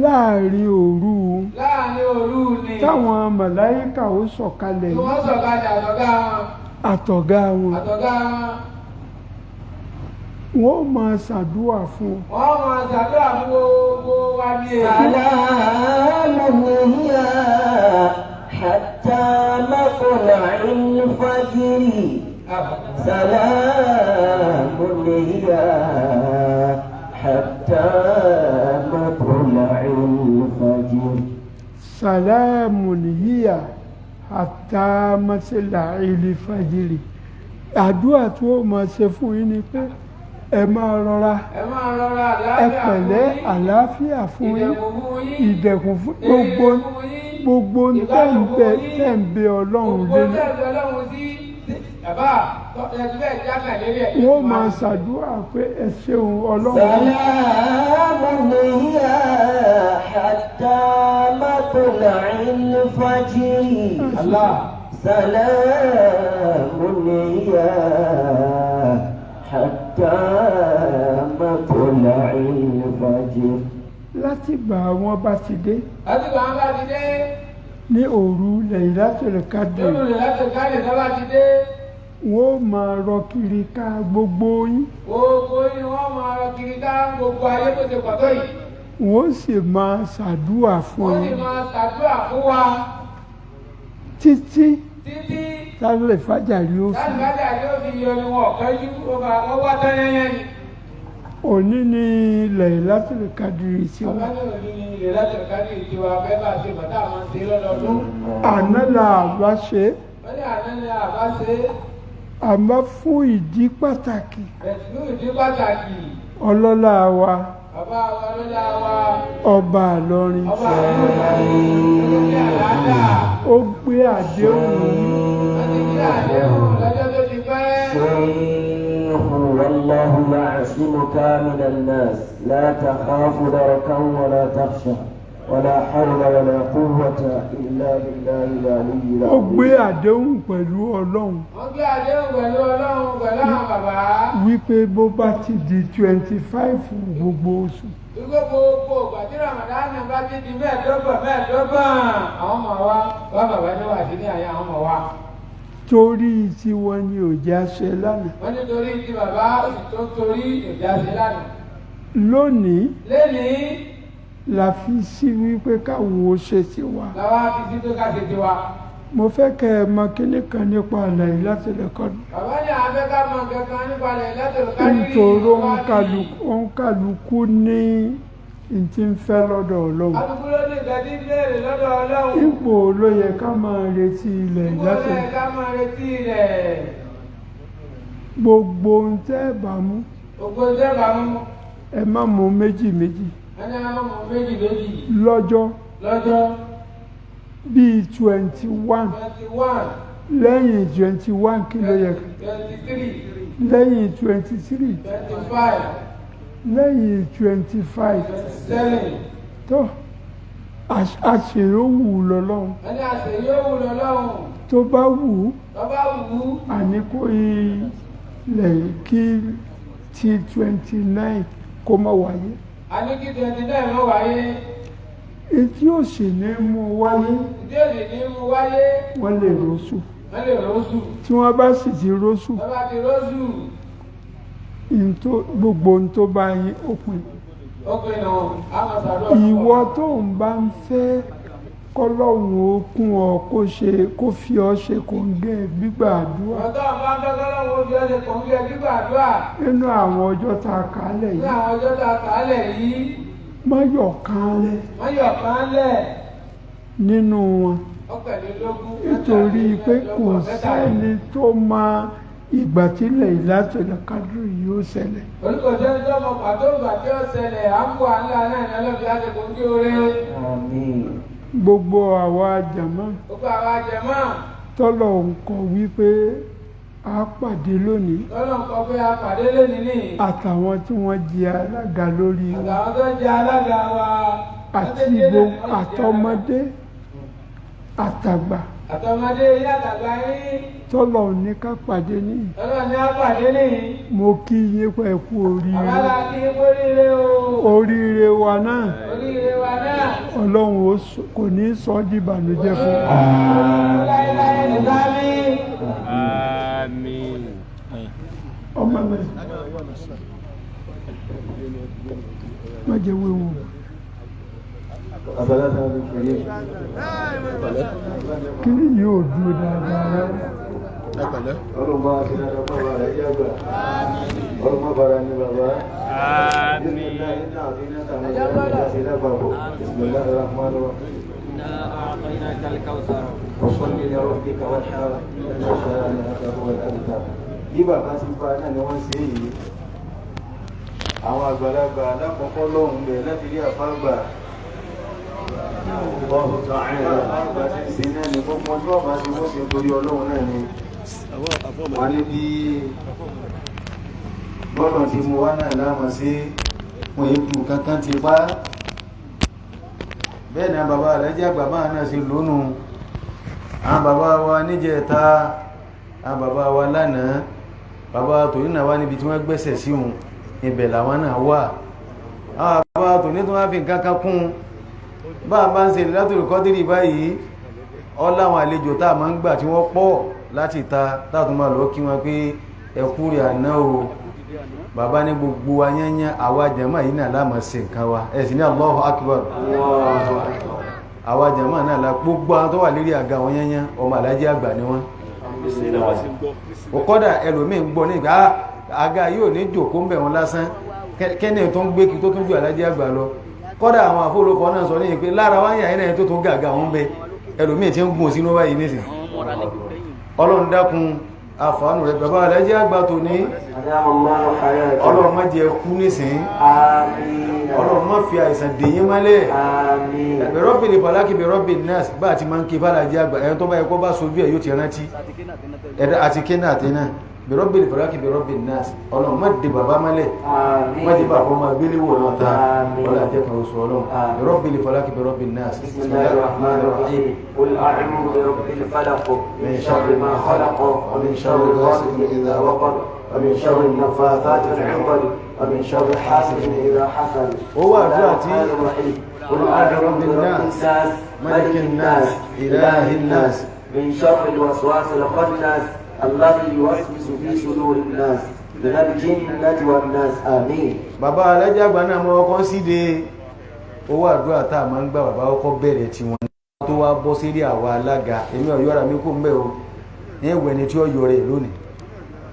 Láàárín òru. Láàárín òru ni. Táwọn màláíkà ó sọ̀kalẹ̀. Tí wọ́n sọ̀kalẹ̀ àtọ̀gá wọn. àtọ̀gá wọn àtọ̀gá wọ́n máa ṣàdúrà fún wọ́n máa ṣàdúrà fún gbogbo wa ní سلام هي حتى مطلع الفجر سلام هي حتى مطلع الفجر salamun hiya hatta matla'il fajiri àdúrà tí wọ́n máa ṣe fún yín ni pé ẹ máa rọra ẹ máa rọra ẹ pẹ̀lẹ́ àlàáfíà fún yín ìdẹ̀kùn fún gbogbo tẹ́ ń bẹ Ọlọ́run lélẹ̀ wọ́n máa ṣàdúrà pé ẹ ṣeun Ọlọ́run. سلام هي حتى مطلع الفجر الله سلام هي حتى مطلع الفجر láti gbà wọ́n bá ti dé láti gbà wọ́n bá ti dé ní òru Laylatul Qadr lórí Laylatul Qadr tó bá ti dé wọ́n máa rọ kiri ká gbogbo yín gbogbo yín wọ́n máa rọ kiri ká gbogbo ayé tó ti pọ̀ tó yìí wọ́n sì máa ṣàdúrà fún wọ́n sì yín máa ṣàdúrà fún wa títí títí tálẹ̀ fàjàrí ó fi láti bájà yóò fi yọ ni wọn kánjú wọ́n wá tán yẹnyẹn ni. òní ní Laylatul Qadr tí bàbá wọ́n náà ní Laylatul Qadr tiwa bẹ́ẹ̀ bá ṣe bàtà máa ń ṣe lọ́dọọdún. àná là bá ṣe wọ́n ní àná ni àbá ṣe àmọ́ fún ìdí pàtàkì ẹ̀sìn ìdí pàtàkì ọlọ́lá wa bàbá wa lọ́la wa ọba Ìlọrin ọba olórí àlàáfíà ó gbé àdéhùn wọ́n ti gbé àdéhùn lọ́jọ́ tó ti pẹ́. شيخ والله يعصمك من الناس لا تخاف دركا ولا تخشى ولا حول ولا قوة إلا بالله العلي ó gbé العظيم àdéhùn pẹ̀lú Ọlọ́run wọ́n gbé àdéhùn pẹ̀lú Ọlọ́run pẹ̀lú àwọn bàbá. wípé bó bá ti di 25 gbogbo oṣù Gbogbo gbogbo ìgbà tí Ramadan bá ti di mẹ́ẹ̀ẹ́dọ́gbọ̀n àwọn ọmọ wa wá bàbá ní wà sí ní àyà àwọn ọmọ wa. torí tí wọ́n ní òjá ṣe lánàá Wọ́n ní torí ti bàbá òsì tó torí ìjáde lánàá. lónìí Lénìí la fi sí wípé káwọn ó ṣe ti wà làwa fi sí tó ká ṣe tiwa. mo fẹ́ kẹ́ ẹ mọ̀ kíní kan nípa Laylatul Qadr Bàbá ní àfẹ́ká mọ kankan nípa Laylatul Qadr. nítorí òǹkàlùkù ní ìtí ń fẹ́ lọ́dọ̀ Ọlọ́run Àdúgbò ló ní ìgbàdí béèrè lọ́dọ̀ Ọlọ́run. ipò ló yẹ ká máa retí Laylatul Ìgbọ́lẹ̀ ká máa retí rẹ̀. gbogbo ohun tẹ́ ẹ bá mú Ògbó ìjọba mú. ẹ má mú méjì méjì Ẹni àwọn ọmọ méjì méjì lọ́jọ́ lọ́jọ́ bíi 21 21. lẹ́yìn 21 kí ló yẹ 23, lẹ́yìn 23 25, lẹ́yìn 25 27. tó àṣèrò wù ú lọ́lọ́run Ẹni àṣẹ yóò wù lọ́lọ́run. tó bá wù ú Bàbá wù ú. àní kó ilẹ̀ kí ti 29 kó má wáyé A ní kí 29 mọ́ wáyé. etí ò sì ní mú wáyé Ìdí òsì ní mú wáyé. wọ́n lè rọ́ṣù Wọ́n lè rọ́ṣù. tí wọ́n bá sì ti rọ́ṣù Bàbá ti rọ́ṣù. gbogbo ohun tó bá yín ó pin Ó pinnu àmọ̀sàdọ̀. ìwọ tó ń bá ń fẹ́ kọ́lọ́hún ó kún ọ kó fi ọ ṣe kòǹgẹ́ gbígbà àdúrà Ọ̀dọ́ àwọn akẹ́kọ̀ọ́ wo fi ọ̀sẹ̀ kàn bí ẹbí gbàdúrà. nínú àwọn ọjọ́ tá a kà á lẹ̀ Ní yìí àwọn ọjọ́ tá a kà á lẹ̀ yìí, mọ́yọ̀ kan lẹ̀ wọ́n yọ̀ kán lẹ̀. nínú wọn Ọ̀pẹ̀lélógún. nítorí pé kò sẹ́ni tó mọ ìgbà tí Laylatul Qadr yóò ṣẹlẹ̀ Olùkọ́jọ́ ní ọmọ pàtó ìgbà tí ó ṣẹlẹ̀ à ń bọ̀ àńlá náà ní ọlọ́bí àjẹkùn kí oore. آمين gbogbo àwa jàmá Gbogbo àwọn àjẹmọ́ tọ́lọ̀ ń kọ wípé a pàdé lónìí lọ́nà kan pé a pàdé lónìí ní. àtàwọn tí wọ́n jẹ alága lórí wọn Àtàwọn tó jẹ́ alága wa. àti gbogbo àtọmọdé àtàgbà Àtọmọdé yàtàgbà yín. tọ́lọ̀ ní ká pàdé ní Lọ́nà ní a pàdé nìyí. mo kí yín pé kú oríire Àbálá kí oríire o. oríire wa náà Oríire wa náà. Ọlọ́run kò ní sọ ọ́ di ìbànújẹ́ fún wa. Láíláí nìkan ní. mọ́lẹ̀ má jẹ́ wéwu. kí ni yóò dúró dáadáa rárá. ọlọ́mọ àti dáadáa bàbá rẹ̀ jẹ́ àgbà ọlọ́mọ bàrà ní bàbá. أعطيناك الكوثر وصل لربك وانحر إن شانئك هو الأبتر. bí bàbá ti bá náà ni wọ́n ṣe yìí àwọn àgbàlagbà alákọ̀ọ́kọ́ lọ́hùn bẹ̀ láti rí àfáàgbà àfáàgbà ti ṣe náà ní gbogbo ọjọ́ ọba tí wọ́n ṣe torí ọlọ́run náà ni wọ́n ní bí bọ́ọ̀lù ti mú wá náà láàmà sí wọn ètò kankan ti pa bẹ́ẹ̀ ni bàbá rẹ̀ jẹ́ àgbà máa náà ṣe lónù àwọn bàbá wa níjẹta àwọn bàbá wa lánàá bàbá tòní náà wá níbi tí wọ́n gbẹ́sẹ̀ sí òun ibẹ̀ làwọn náà wà àwọn bàbá tòní tó wá fi nǹkan kan kún bá a bá ń ṣe látòrí kọ́dírì báyìí ọ láwọn àlejò tá a máa ń gbà tí wọ́n pọ̀ láti ta táàtún máa lọ kí wọn pé ẹkú rẹ̀ àná o bàbá ní gbogbo ayányá àwa jàmá yìí náà láàmà ṣe nǹkan wa ẹ̀sìn ní Allahu Akbar àwa jàmá náà la gbogbo àwọn tó wà lérí àga wọn yányá ọmọ alájí àgbà ni wọ́n kọ́dà ẹlòmíín gbọ́ ní ìgbà àga yóò ní jòkó ń bẹ̀ wọn lásán kẹ́ni tó ń gbé kí tó tún ju alájí àgbà lọ kọ́dà àwọn àfọlọ́kọ náà sọ ní ìpé lára wáyà yìí náà tó tún gàgà wọn bẹ ẹlòmíín tí ń gùn sínú báyìí nísìn ọlọ́run dákun àfàánù rẹ̀ bàbá alájí àgbà tó ní ọlọ́run má jẹ́ kú nísìn ọlọ́run má fi àìsàn dèyí mọ́lẹ̀ bẹ̀rọ̀bì lè fàlákì bẹ̀rọ̀bì nas bá àti máa ń kí fàlájí àgbà ẹ̀yẹn tó bá ẹ̀kọ́ bá sojú ẹ̀ yóò ti rántí àti kéna àtẹ́nà bẹ̀rọ̀bì lè fàlákì bẹ̀rọ̀bì nas ọlọ́run má dé bàbá mọ́lẹ̀ má dé bàbá ọmọ gbélé wò náà ta ọlọ́run àjẹ́ kan oṣù ọlọ́run bẹ̀rọ̀bì lè fàlákì bẹ̀rọ̀bì nas ومن شر غاسق إذا وقب ومن شر النفاثات في العقد ومن شر حاسد إذا حسد هو أدواتي قل أعوذ برب الناس ملك الناس إله الناس من شر الوسواس الخناس الذي يوسوس في صدور الناس من الجنة والناس آمين. bàbá alájà àgbà náà mọ ọkọ síde owó àdúrà tá a máa ń gbà bàbá ọkọ bẹ̀rẹ̀ tiwọn tó wá bọ́ sílé àwa alága èmi ò yọra mi kó ń bẹ̀ o ní ìwẹ̀ ni tí ó yọrẹ lónìí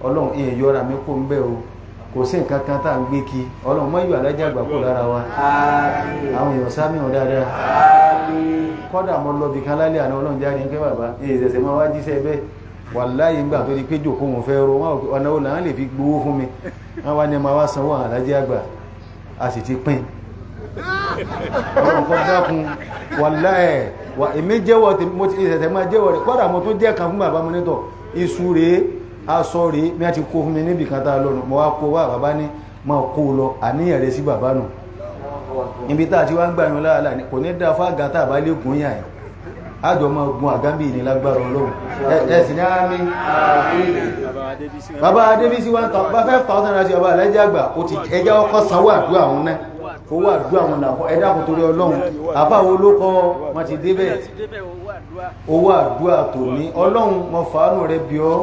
ọlọ́run ìyẹn yọra mi kó ń bẹ̀ o kò sí nǹkan kan tá à ń gbé kí ọlọ́run mọ́ ìwà alájà àgbà kó lára wa àwọn èèyàn sámi hàn dáadáa kọ́dà mo lọ bìkan lálẹ́ àná ọlọ́run jáde ń pẹ́ bàbá ìṣẹ̀ṣẹ̀ máa wá jíṣẹ́ bẹ́ẹ̀ wàláyé ńgbà tó di pé jòkó wọn fẹ́ ro ọ̀nà wo làwọn lè fi gbowó fún mi wọ́n wá ní ma wá sanwó àwọn alájà àgbà a sì ti pín ọlọ́run kọ́ dákun wàláyé èmi jẹ́wọ́ mo ti ìṣẹ̀ṣẹ̀ máa jẹ́wọ́ rẹ̀ kọ́dà mo tó jẹ́ kan fún bàbá mo nítọ̀ iṣu rèé aṣọ rèé bí wọ́n ti kó fún mi níbi kan tá a lọ́nu mo wá kó wá bàbá ní máa kó lọ àníyàn rẹ̀ sí bàbá nù ibi tá a ti wá ń gbà yín láàlá kò ní dá fáàgà tá a bá lè gún yàn yìí àjọ máa gun àgábì ní lágbára ọlọ́run ẹ̀sìn ní àmì bàbá adébísí 5,000 naira sí ọba alájà àgbà ó ti ẹjá ọkọ̀ sanwó àdúrà àwọn náà owó àdúrà àwọn náà ẹ̀dá kò torí ọlọ́run àbáwo ló kọ́ wọn ti débẹ̀ owó àdúrà tó ní ọlọ́run mọ fàánù rẹ bí ọ́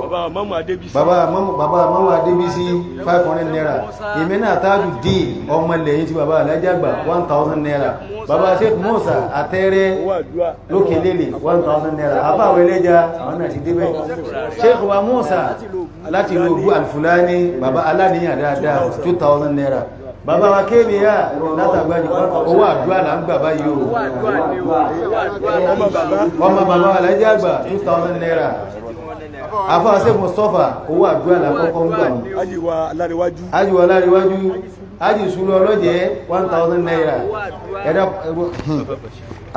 bàbá mọ́mọ́ adébísí 500 naira èmi náà táàdù dì ọmọ lẹ́yìn tí bàbá alájà àgbà 1,000 naira bàbá sheikh musa àtẹ́rẹ́ lókè lélẹ̀ 1,000 naira àbáwọ̀ ẹlẹ́jà àwọn náà ti débẹ̀ sheikh wa musa láti ìlú ògbú alfulani bàbá aláníyàn dáadáa 2,000 naira bàbá wa kéèmì yá látàgbàjì owó àdúrà là ń gbà báyìí o ọmọ bàbá alájẹ́ àgbà 2,000 naira afáàṣẹ́ mustapha owó àdúrà là kọ́kọ́ ń gbà ájíwá láríwájú ájì ìṣúlọ ọlọ́jẹ́ 1,000 naira ẹ̀dá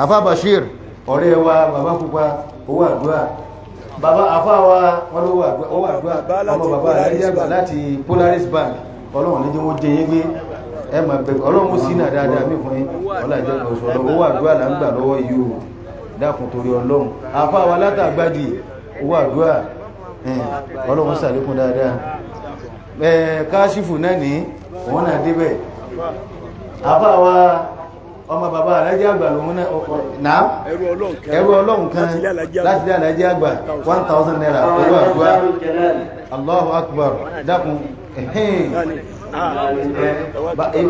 afá bashir ọ̀rẹ́ wa bàbá pupa owó àdúrà bàbá afá wa wọ́n lówó àdúrà ọmọ bàbá alájẹ́ àgbà láti Polaris Bank ọlọ́run ní jẹ́ wọ́n jẹ́ yé gbé ẹ ma bẹ̀rẹ̀ ọlọ́run sí náà dáadáa mí fún yín ọlájẹ́ ọ̀ṣọ́ owó àdúrà là ń gbà lọ́wọ́ yìí o dákun torí ọlọ́run àfá wa látàgbàdì owó àdúrà ọlọ́run sàlékún dáadáa káṣífù náà ní òun náà débẹ̀ àfá wa ọmọ bàbá alájẹ́ àgbà lòun náà ẹrú ọlọ́run kan láti dé alájẹ́ àgbà 1,000 naira owó àdúrà Allahu Akbar dákun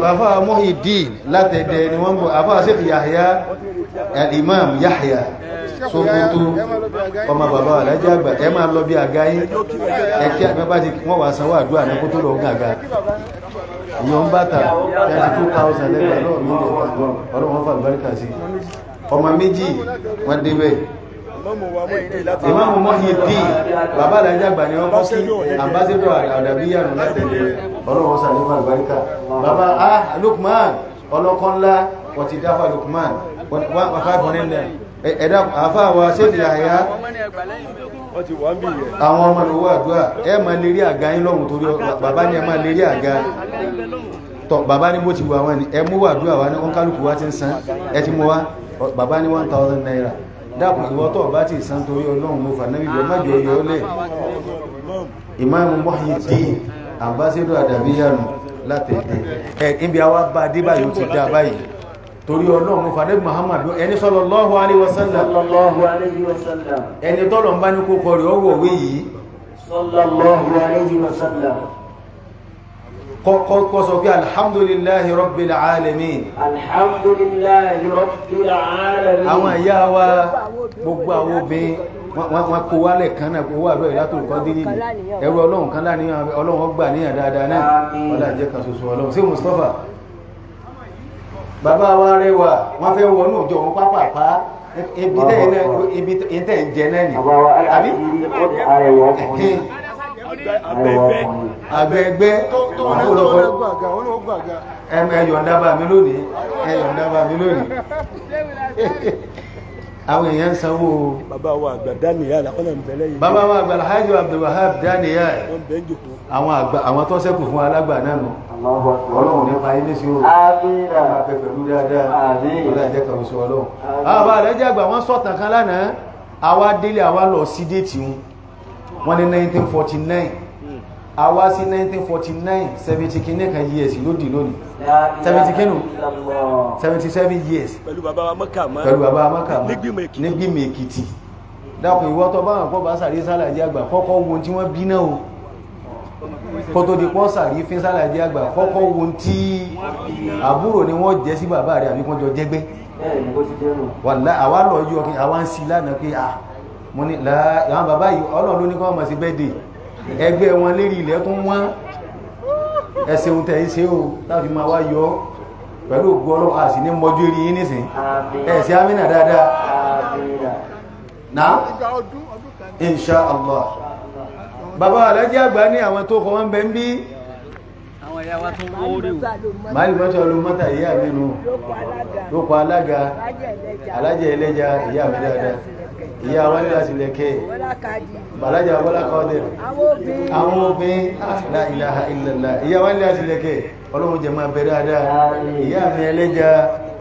àfá Muhyiddin látẹ̀dẹ̀ ni wọ́n bọ̀ àfá Sheikh Yahya Imam Yahya Sokoto ọmọ bàbá alájẹ́ àgbà ẹ máa lọ bí àga yín ẹ̀kí àgbẹ́bá ti wọ́n wà sanwó àdúrà ní kó tó lọ gàgà ìyọ̀n bàtà 32,000 lẹ́gbàá lọ́wọ́ mi ọlọ́wọ́n fà lùbáríkà sí ọmọ méjì wọ́n débẹ̀ Imam Muhyiddin bàbá alájẹ́ àgbà ni wọ́n kọ́ sí ambassador àdàbíyà nù látẹ̀lẹ̀ ọlọ́wọ́n sàlẹ́fà lùbáríkà bàbá Lukman ọlọ́kọ́nlá wọ́n ti dáfà Lukman 500 ẹ̀dá àfáàwà Sheikh Yahya àwọn ọmọ ìwò àdúrà ẹ ma lè rí àga yín lọ́hùn torí bàbá ní ẹ ma lè rí àga tọ́ bàbá ní bó ti wà wọ́n ni ẹ mú àdúrà wá ní wọ́n kálùkù wá ti ń san ẹ ti mú wá bàbá ní 1,000 naira dákùn ìwọ́tọ̀ bá ti san torí ọlọ́run mo fà náà bíbẹ̀ májò yọ lẹ̀ Imam Muhyiddin ambassador àdàbíyànù látẹ̀ẹ̀tẹ̀ ibi àwa bá dé báyìí ó ti dá báyìí torí ọlọ́run mo fàdé Muhammadu ẹni sallallahu alaihi wasallam ẹni tọ́lọ̀ ń bá ní kókọ rẹ̀ ọwọ́ òwe yìí sallallahu alaihi wasallam kọ́ sọ pé alhamdulillahi rabbil alamin alhamdulillahi rabbil alamin àwọn ìyá wa gbogbo àwọn obìnrin wọn kó wálẹ̀ kan náà kó wà lórí látòrò kọ́ dé nìyí ẹrù ọlọ́run kan láàrin ọlọ́run gbà níyàn dáadáa náà wọ́n láàjẹ́ kan ṣoṣo ọlọ́run sí Mustapha bàbá wa rẹwà wọ́n fẹ́ wọnú òjò wọn pápápá ibi tẹ́ ń jẹ náà ni àbí àgbẹ̀gbẹ́ ẹ̀yọ̀ndábà mi lónìí àwọn èèyàn sanwó bàbá wa àgbà Daniel àkọ́nà ìbẹ̀lẹ̀ yìí bàbá wa àgbà Alhaji Abdul Wahab Daniel àwọn tó sẹ́kù fún alágbà náà nù ọlọ́run nípa ilé sí oòrùn àpẹ pẹ̀lú dáadáa ọlọ́jẹ́ kan sọ ọlọ́run àwọn bá rẹ̀ jẹ́ àgbà wọ́n sọ̀tàn kan lánàá àwa délé àwa lọ sí déètì wọn ní 1949 àwa sí 1949 70 kìíní kan years lódì lónìí 70 kìíní 77 years pẹ̀lú bàbá wa Mọ́kà nígbìmọ̀ Èkìtì dákùn ìwọ́tọ̀ bá wọn kọ́ bá sàrí sálàjì àgbà kọ́kọ́ wo tí wọ́n bí náà kó tó di pọ́ sàrí fín sálàjì àgbà kọ́kọ́ wo tí àbúrò ni wọ́n jẹ́ sí bàbá rẹ̀ àbí wọ́n jọ jẹ́gbẹ́ wàlá àwa lọ yọ kí àwa ń sí lánàá pé mo ní àwọn bàbá yìí Ọlọ́run ló ní kọ́ mọ̀ sí bẹ́ẹ̀dẹ̀ ẹgbẹ́ wọn lérí ilẹ̀ tó wọ́n ẹsẹ̀ ohun tẹ̀yí ṣe o láti máa wá yọ pẹ̀lú ògbó Ọlọ́run a sì ní mọjú rí yín nísìn ẹ̀sẹ̀ amínà dáadáa náà insha Allah bàbá alájẹ́ àgbà ní àwọn tó kọ wọ́n bẹ ń bí àwọn ìyá wa tó wó rí o máàlì mọ́tò olùmọ́tà ìyá mi nù lókọ alága alájẹ́ ẹlẹ́ja ìyá mi dáadáa ìyá wọn ní láti lẹ́kẹ́ bàlájà wọ́lá kọ́dẹ̀ àwọn obìnrin la ilaha illallah ìyá wọn ní láti lẹ́kẹ́ ọlọ́run jẹ máa bẹ̀rẹ̀ dáadáa ìyá mi ẹlẹ́ja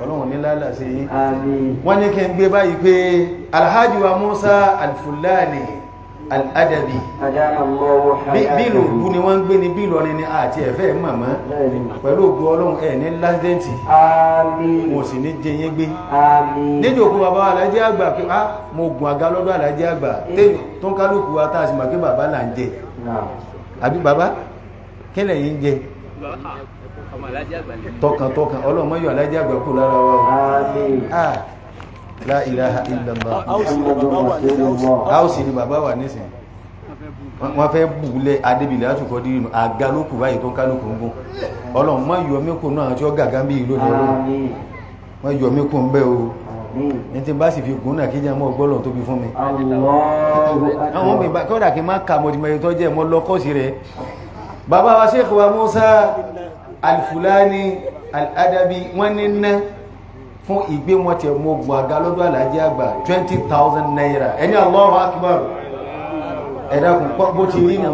ọlọ́run ní lálà sí wọ́n ní kí n gbé báyìí pé Alhaji wa Musa Al-Fulani Al-Adabi bílò ògbú ni wọ́n ń gbé ní bílò ní àti ẹ̀fẹ́ mọ̀mọ́ pẹ̀lú ògbú ọlọ́run ẹ̀ ní lásìdẹ́ntì mo sì ní jẹ yẹn gbé níjò òkú bàbá alájẹ́ àgbà pé mo gùn àga lọ́dọ̀ alájẹ́ àgbà tó ń kálùkù wa tá a sì mọ̀ pé bàbá là ń jẹ àbí bàbá kí lẹ̀yin ń jẹ tọkàntọkàn ọlọ́run mọ́yọ̀ alájẹ́ àgbà kú lára wa la ilaha illallah áùsì ni bàbá wà nísìn wọ́n fẹ́ bùúlẹ̀ adébìlẹ̀ àtùkọ́ dínú àgálòkù báyìí tó kálùkù ń gún ọlọ́run má yọ mí kò náà tí ó gàgá bí ìlú ní ọlọ́run má yọ mí kò ń bẹ́ o ní tí bá sì fi gùn náà kí jẹ́ mọ́ ọgbọ́lọ̀ tó bí fún mi àwọn mi bá kọ́dà kí má kà mọ́ ti mẹ́rin tó jẹ́ mọ́ lọ́kọ́sí rẹ̀ bàbá wa Sheikh wa Musa Al-Fulani Al-Adabi wọ́n ní ná fún ìgbé wọn tẹ mọ́ ogun àga lọ́dọ̀ alájẹ́ àgbà 20,000 naira ẹni Allahu Akbar ẹ̀dàkùn pọ́ bó ti rí nù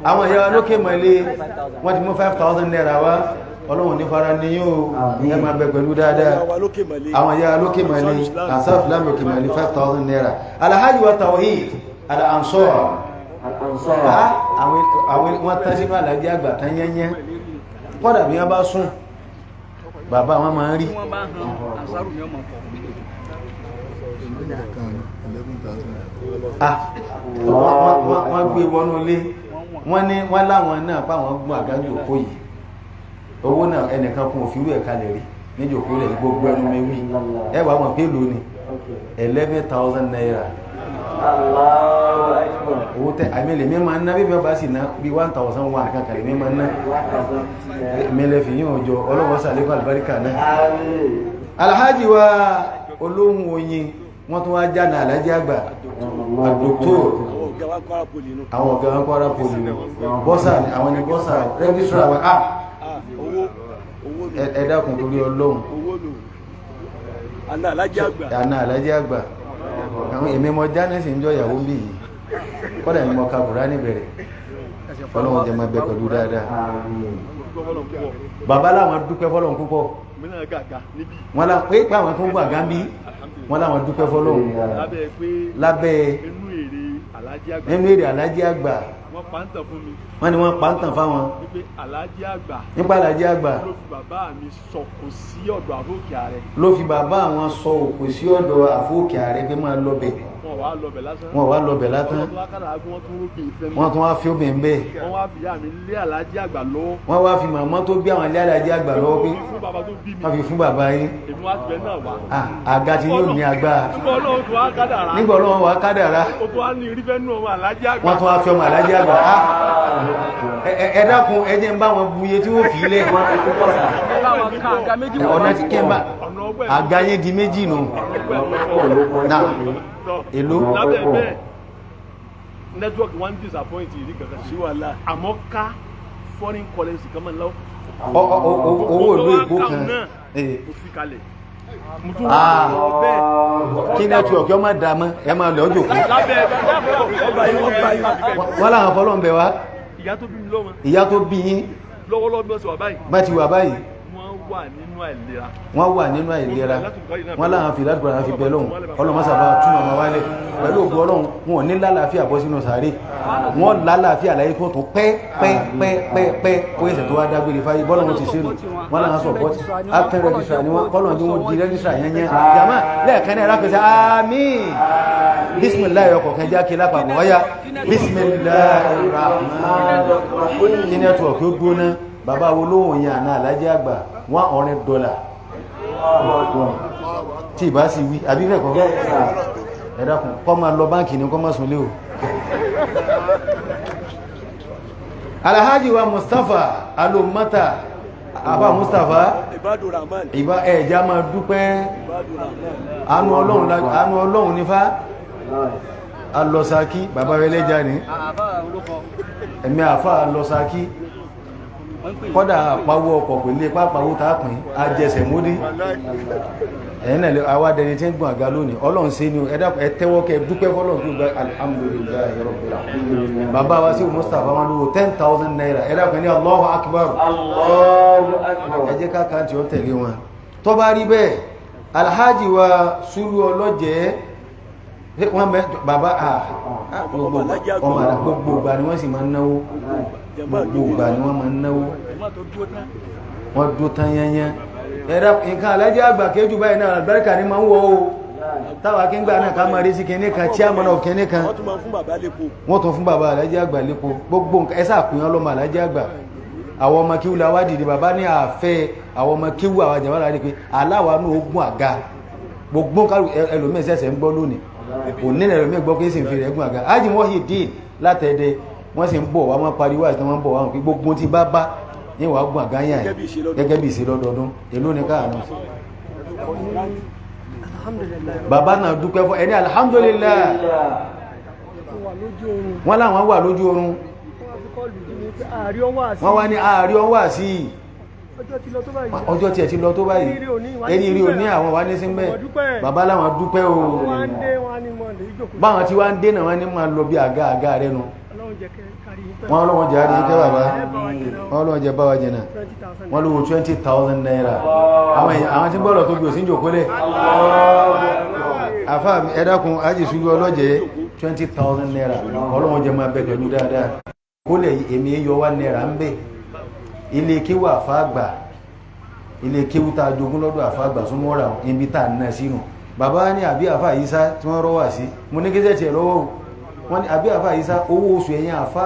àwọn ìyá lókè mọ̀lé wọ́n ti mú 5,000 naira wá ọlọ́run ní fara ní yóò ẹ máa bẹ pẹ̀lú dáadáa àwọn ìyá lókè mọ̀lé ansaf lámì òkè mọ̀lé 5,000 naira Alhaji wa Tawhid Al-Ansar àwọn wọ́n tán sínú alájẹ́ àgbà tán yẹ́yẹ́ kọ́dà bí wọ́n bá sùn bàbá wọn máa ń rí wọ́n gbé wọnú ilé wọ́n láwọn náà páwọn gbọ́n àgájò kó yìí owó náà ẹnìkan fún òfìrú ẹ̀ka lè rí níjòkó rẹ̀ gbogbo ẹnu mẹ́wí ẹwà wọn pé lónìí 11,000 naira owó tẹ àmìlẹ̀ mi máa ń ná bíbí ọba sì ná bí 1,001 kankan mi máa ń ná mẹlẹ fi yíò jọ ọlọ́wọ́ sàlékún àlùbáríkà náà. Alhaji wa olóhùn oyin wọ́n tún wá jáde alájí àgbà àdókòtò àwọn ọ̀gá wọn Kwara poli bọ́sà àwọn ni bọ́sà rẹ́gísírà wa ẹ dákun torí Ọlọ́run àná alájí àgbà àwọn èmi mọ jánẹ́sì ń jọ ìyàwó bí yìí kọ́dà ní mọ kabura níbẹ̀rẹ̀ Ọlọ́run jẹ́ máa bẹ pẹ̀lú dáadáa bàbá láwọn dúpẹ́ fọ́lọ́run púpọ̀ wọ́n lá pé àwọn tó ń gbà gán bí wọ́n láwọn dúpẹ́ fọ́lọ́run lábẹ́ nínú èrè alájí àgbà wọ́n ní wọ́n pa ń tàn fáwọn nípa alájí àgbà ló fi bàbá àwọn sọ òkú sí ọ̀dọ̀ àfóòkè ààrẹ pé máa lọ́bẹ̀ wọ́n wá lọ́bẹ̀ látán wọ́n tún wá fi obìnrin bẹ́ẹ̀ wọ́n wá fi màmá tó bí àwọn ilé alájí àgbà lọ́wọ́ pé wọ́n fi fún bàbá yín àga tí yóò ní agbára nígbà Ọlọ́run wà kádàrá wọ́n tún wá fi ọmọ alájí àgbà ẹ dákun ẹ jẹ́ ń bá wọn buye tí wọ́n fi lẹ̀ ọ̀nà tí kẹ́ ń bá àgáyé di méjì nù náà èlò network one disappoint yìí kankan sí wàhálà àmọ́ ká foreign currency kan máa ń lọ. owó ìlú èkó kan ó fi kalẹ̀ kí nẹ́tíwọ̀kì ọmọ dámọ́ ẹ máa lọ jòkó wọ́n láwọn fọ́lọ́ ń bẹ̀ wá ìyá tó bí yín bá ti wà báyìí wọ́n wà nínú àìlera wọ́n láwọn fi láti gbọ́nà fi bẹ̀ lọ́hùn ọlọ́mọ́sàbá tún ọmọ wálẹ̀ pẹ̀lú ògbó ọlọ́run wọn ò ní lálàáfíà bọ́ sínú sàárè wọ́n lálàáfíà láyé tó tó pẹ́ kó ẹsẹ̀ tó wá dágbére fáyé bọ́lọ́run ti ṣe nù wọ́n láwọn sọ bọ́tí after registrar ni wọ́n kọ́lọ̀ ní wọ́n di registrar yẹn jama lẹ́ẹ̀kan náà rákẹ́sẹ̀ àmín bisimilayi ọkọ̀ kan jákè lápapọ̀ wáyà bisimilayi rahman kí nẹ́tíwọ̀kì ó gbóná bàbá wo lóhùn yẹn àná alájí àgbà $100 tí ìbá sì wí àbí bẹ́ẹ̀ kọ́ ẹ dákun kọ́ máa lọ báńkì ní kọ́ máa sùn lé o. Alhaji wa Mustapha alomata àbá Mustapha ìbá ẹ̀já máa dúpẹ́ àánú Ọlọ́run nífà alọ́sàkí bàbá ẹlẹ́jà ní ẹ̀mí àfà alọ́sàkí kọ́dà àpawọ́ ọkọ̀ pẹ̀lú ipá àpawọ́ tààpín ajẹsẹ̀ múdí ẹ̀yìn náà àwádẹni tí ń gbọ́n àga lónìí Ọlọ́run ṣe ní ẹ̀tẹ́wọ́kẹ́ dúpẹ́ fọ́lọ́run tó gba alhamdulillahi rabbil alamin bàbá wa sí Mustapha wọn lówó 10,000 naira ẹ̀dàkùn ní Allahu akbar ẹ jẹ́ ká kàntí ó tẹ̀lé wọn tó bá rí bẹ́ẹ̀ Alhaji wa Sùúrù Ọlọ́jẹ́ wọ́n bẹ́ bàbá gbogbo ìgbà ni wọ́n sì máa ń náwó gbogbo ìgbà ni wọ́n máa ń náwó wọ́n dó tán yányán ẹ̀rọ nǹkan alájẹ́ àgbà kéjù báyìí náà àlùbáríkà ní máa ń wọ́ o táwà kí ń gbà náà ká máa rí sí kìíní kan tí a mọ̀ náà kìíní kan wọ́n tún fún bàbá alájẹ́ àgbà lépo gbogbo ẹsà àkùnyán lọ́mọ alájẹ́ àgbà àwọn ọmọ kíwú la wá dìde bàbá ní àfẹ́ àwọn ọmọ kíwú àwọn àjẹmọ́ láti pé aláwa ní ogun àga gbogbo ẹlòmíín ṣẹ̀ṣẹ̀ ń gbọ́ lónìí òní ẹlòmíín gbọ́ pé sì ń fi rẹ̀ gún àga ájì wọ́n yìí dín látẹ̀dẹ̀ wọ́n sì ń bọ̀ wá wọ́n pariwo àti wọ́n ń bọ̀ wá wọn pé gbogbo tí bá bá yín wàá gún àga yàn gẹ́gẹ́ bí ìṣe lọ́dọọdún èló ní káàánú. bàbá náà dúpẹ́ fún ẹni alhamdulillah wọ́n láwọn wà lójú oorun wọ́n wá ní ààrí ọwọ́ wà sí ọjọ́ tí ẹ̀ ti lọ tó báyìí ẹni rí o ní àwọn wá ní sí mẹ́ bàbá láwọn dúpẹ́ o báwọn tí wá ń dé náà wọ́n ní máa lọ bí àga rẹ̀ nu wọ́n lọ́wọ́ jẹ́ àrí ikẹ́ bàbá wọ́n lọ́wọ́ jẹ́ báwa jẹ́ náà wọ́n lówó 20,000 naira àwọn tí gbọ́lọ̀ tó bí òsín jòkólẹ̀ àfá ẹ dákun Hájì Sùúrù Ọlọ́jẹ́ 20,000 naira ọlọ́wọ́ jẹ́ máa bẹ̀ pẹ̀lú dáadáa kó lè èmi yọ wá naira ń bẹ̀ ilé kéwú àfáàgbà ilé kéwú tá a jogún lọ́dọ̀ àfáàgbà súnmọ́ra ibi tá a ná sínú bàbá ní àbí àfá Ìsá tí wọ́n rọ́wà sí mo ní kéjẹ́ tiẹ̀ lọ́wọ́ wọ́n ní àbí àfá Ìsá owó oṣù ẹ̀yìn àfá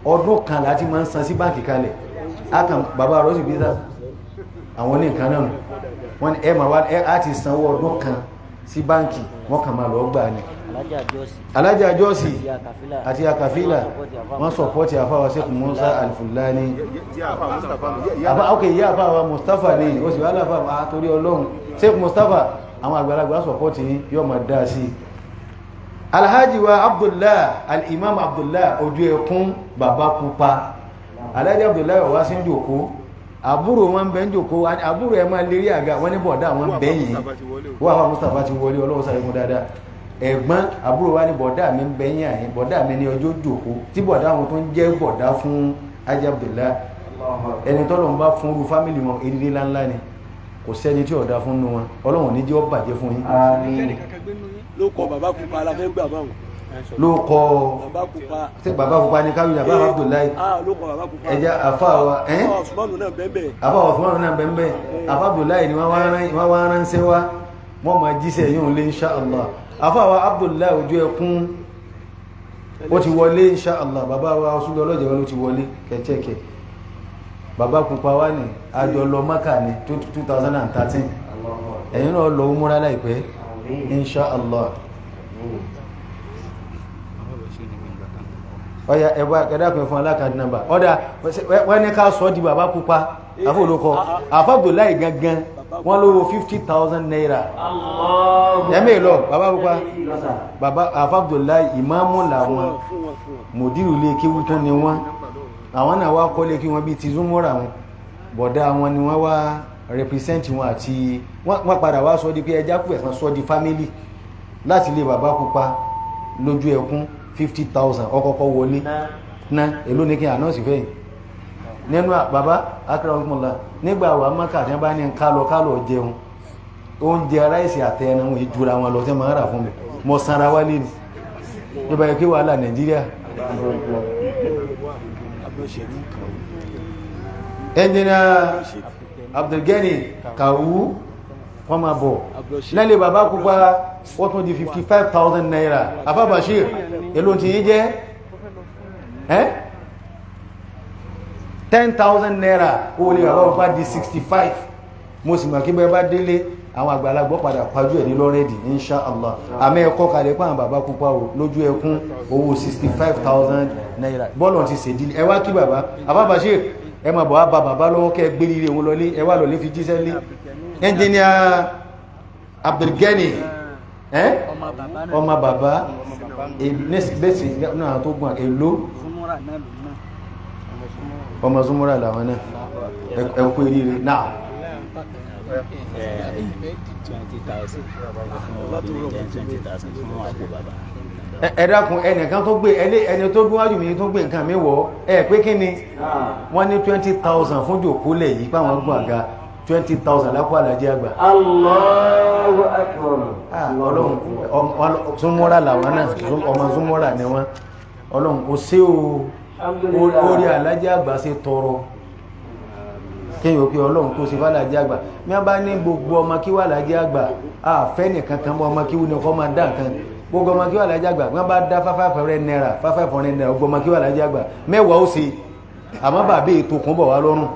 ọdún kan láti máa ń san sí báǹkì kalẹ̀ akàn bàbá rọ́sì bí sá àwọn ní nǹkan náà wọ́n ní ẹ máa wá á ti sanwó ọdún kan sí báǹkì wọ́n kàn máa lọ gbà ní alájà jọ́sì àti akàfílà wọ́n sọ̀pọ̀tì àfáwà Sheikh Musa Al-Fulani ìyá àfáwà Mustapha ní oṣù aláfà torí ọlọ́run Sheikh Mustapha àwọn àgbàlagbà sọ̀pọ̀tì yóò máa dá sí alhaji wa Abdullah al-Imam Abdullah ojú ẹkún bàbá pupa alhaji Abdullah wá sí jòkó àbúrò wọn bẹ́ ń jòkó àbúrò ẹ máa lérí àga wọ́n ní bọ̀dá wọn bẹ́yìn wọ́n àwọn Mustapha ti wọlé ọlọ́wọ́ sáré mú dáadáa ẹ̀gbọ́n àbúrò wa ní bọ̀dá mi ń bẹ́yìn àyín bọ̀dá mi ní ọjọ́ jòkó tí bọ̀dá wọn tó ń jẹ́ bọ̀dá fún Haji Abdullah ẹni tọ́lọ̀ ń bá fún irú fámìlì wọn eré ńláńlá ni kò sẹ́ni tí ọ̀dá fún wọn ọlọ́run ní jẹ́ ó bàjẹ́ fún yín. ló kọ bàbá pupa la fẹ́ gbà báwọn. ló kọ bàbá pupa. ṣé bàbá pupa ni káwé bàbá Abdullahi. ló kọ bàbá pupa. ẹja àfàwà àfàwà Usmanu náà bẹ́ẹ̀ àfàwà Usmanu náà bẹ́ẹ̀ àfà Abdullahi ni wọ́n wá ránṣẹ́ wá wọ́n máa jíṣẹ́ yóò lé insha Allah àfàwà Abdullahi ojú ẹkún ó ti wọlé insha Allah bàbá wa ọsùlọ ọlọ́jẹ̀ wọn ló ti wọlé kẹ̀kẹ́kẹ̀ bàbá pupa wá ní àjọ lọ Mákà ní 2013 ẹ̀yin náà lọ umura láìpẹ́ insha Allah ọya ẹ̀dàkùn fún alákàdì nàmbà ọ̀dá wọ́n ní ká sọ di bàbá pupa àfòlókọ àfàbdùláì gangan wọ́n lówó 50,000 naira ẹ̀mẹ́ lọ bàbá pupa bàbá àfàbdùláì ìmáàmù làwọn mòdìrú lé kéwú tó ní wọ́n àwọn náà wá kọ́lé kí wọ́n bí ti zúmọ́ra wọn bọ̀dá wọn ni wọ́n wá represent wọn àti wọ́n padà wá sọ di pé ẹjá pẹ̀ kan sọ di family láti lé bàbá pupa lójú ẹkún 50,000 ọkọ̀ọ̀kọ̀ wọlé ná èló ní kí ànáàsì fẹ́yìn nínú bàbá akẹ́rọ̀mọ́lá nígbà wà Mákà tí wọ́n bá ní kálọ̀ jẹun oúnjẹ ráìsì àtẹẹran wọn ìjúra wọn lọ sí máa rà fún mi mọ́ sanra wálé ní nígbà yẹ kí wàhálà Nàìjíríà ẹnjìnà Abdulgani Kawu wọ́n máa bọ̀ lẹ́lẹ̀ bàbá pupa wọ́n tún di 55,000 naira Afa Bashir èlò tí yí jẹ́ 10,000 naira ó lè bàbá pupa di 65 mo sì mọ̀ kí bẹ́ẹ̀ bá délé àwọn àgbàlagbọ́ padà pàjú ẹ̀ ní lọ́rẹ́dì insha Allah àmẹ́ ẹ̀kọ́ kalẹ̀ pàwọn bàbá pupa lójú ẹkún owó 65,000 naira bọ́ọ̀lù ti ṣèdílé ẹ wá kí bàbá Afa Bashir ẹ máa bọ̀ wá bá bàbá lọ́wọ́ kẹ́ gbé líle wọn lọlé ẹ wá lọlé fi jíṣẹ́ lé ẹnjìníà Abdulgani ọmọ bàbá bẹ́sì náà tó gbọ́n èlò ọmọ Zumura làwọn náà ẹkú eríire náà ẹ̀dàkùn ẹnìkan tó gbé ẹni tó gbíwájú mi tó gbé nǹkan mi wọ́ ẹ pé kí ni wọ́n ní 20,000 fún jòkólẹ̀ yìí pàwọn gbọ́n àga 20,000 lápò Àlàjí àgbà. Allahu Akbar. Ọlọ́run Zumura làwọn náà ọmọ Zumura ni wọ́n Ọlọ́run kò sí orí Àlàjí àgbà ṣe tọrọ kí yóò kí Ọlọ́run kó sí fàlàjí àgbà mi a bá ní gbogbo ọmọ kí wà Àlàjí àgbà àfẹ́ nìkan kan mọ́ ọmọ kí wù ní ọkọ̀ máa dá nǹkan gbogbo ọmọ kí wà Àlàjí àgbà wọ́n bá dá 500 naira 500 naira gbogbo ọmọ kí wà Àlàjí àgbà mẹ́wàá ó ṣe àmọ́ bàbá ètò kún bọ̀ wá lọ́rùn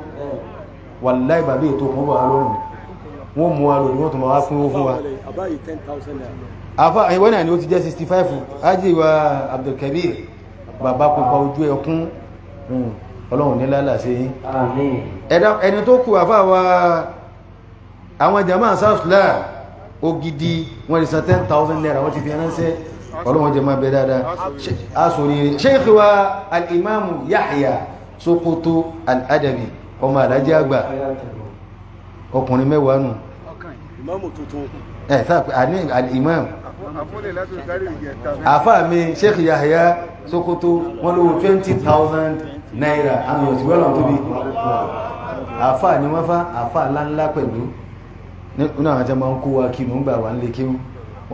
wàláì bàbá ètò kún bọ̀ wá lọ́rùn wọ́n mú wa lòdì wọ́n tó máa wá fún ó fún wa àfá ìwọ́n náà ni ó ti jẹ́ 65 Haji wa Abdulkabir bàbá pupa ojú ẹkún Ọlọ́run ní lálà sí yí ẹni tó kù àfá wa àwọn jama southland Ògidì wọ́n lè san 10,000 naira wọ́n ti fi ránṣẹ́ Ọlọ́run jẹ máa bẹ dáadáa aṣòrí Sheikh wa al-Imam Yahya Sokoto al-Adabi ọmọ Àlàjí àgbà ọkùnrin mẹ́wàá nù àní al-Imam àfá mi Sheikh Yahya Sokoto wọ́n lówó 20,000 naira àwọn òsì wọ́n tó bí àfá ni wọ́n fá àfá ńláńlá pẹ̀lú nínú àwọn jẹ́ ma ń kó wa kí nù ń gbà wà ń lè kí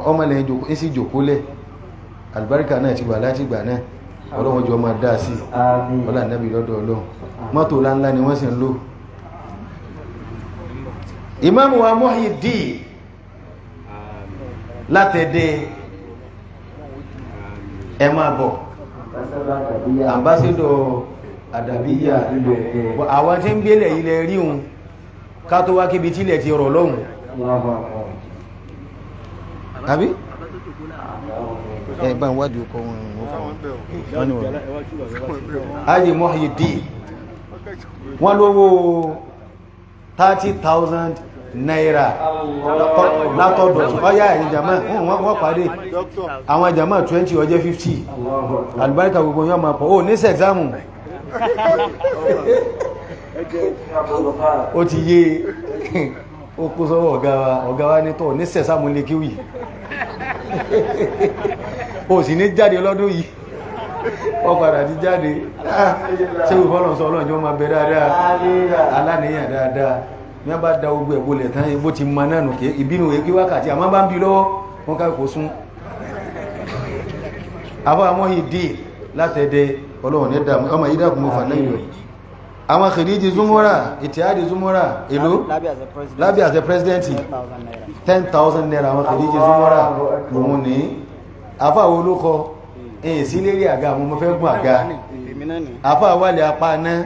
ọmọ lẹ́yìn sí jòkólẹ̀ albarka náà ti wà láti gbà náà Ọlọ́run jọ máa dá sí ọlá nẹ́bí lọ́dọ̀ Ọlọ́run mọ́tò ńláńlá ni wọ́n sì ń lò Imam wa Muhyiddin látẹ̀dẹ̀ ẹ máa bọ̀ ambassador àdàbíyà àwọn tí ń gbélẹ̀ ilẹ̀ ríhun ká tó wá kíbi tí ilẹ̀ ti rọ̀ lọ́hùn àbí ẹgbà ìwádìí ọkọ̀ wọn Haji Muhyiddin wọ́n lówó 30,000 naira látọ̀dọ̀ ọyá ìjàmá wọ́n pàdé àwọn ìjàmá 20 ọjẹ́ 50 albarka gbogbo yọ́ ma pọ̀ ó ní sẹ̀zámù ó ti yé ó kó sọ́wọ́ ọ̀gá wa ní tọ́ ní sẹ̀zámù lè kíwì ó sì ní jáde lọ́dún yìí ó padà ti jáde ṣé ìfọ́nà sọ ọlọ́njọ́ ma bẹ dáadáa aláníyàn dáadáa ní wọ́n bá da ogun ẹ̀gbọ́ lẹ̀ tán bó ti mọ náà nù kí ìbínú èkí wákàtí àmọ́ bá ń bí lọ́wọ́ wọ́n ká kò sún àwọn Muhyiddin látẹ̀dẹ̀ ọlọ́run ní dàmú ọmọ yìí dàkùn mọ́ fàlẹ́yìn rẹ̀ àwọn Khadiji Zumura Ittihadi Zumura èlò lábí àṣẹ pẹ́sidẹ́ntì 10,000 naira àwọn Khadiji Zumura lòun ní àfáwọ olókọ èyí sí lérí àga àwọn ọmọ fẹ́ gùn àga àfáwọlẹ̀ apá náà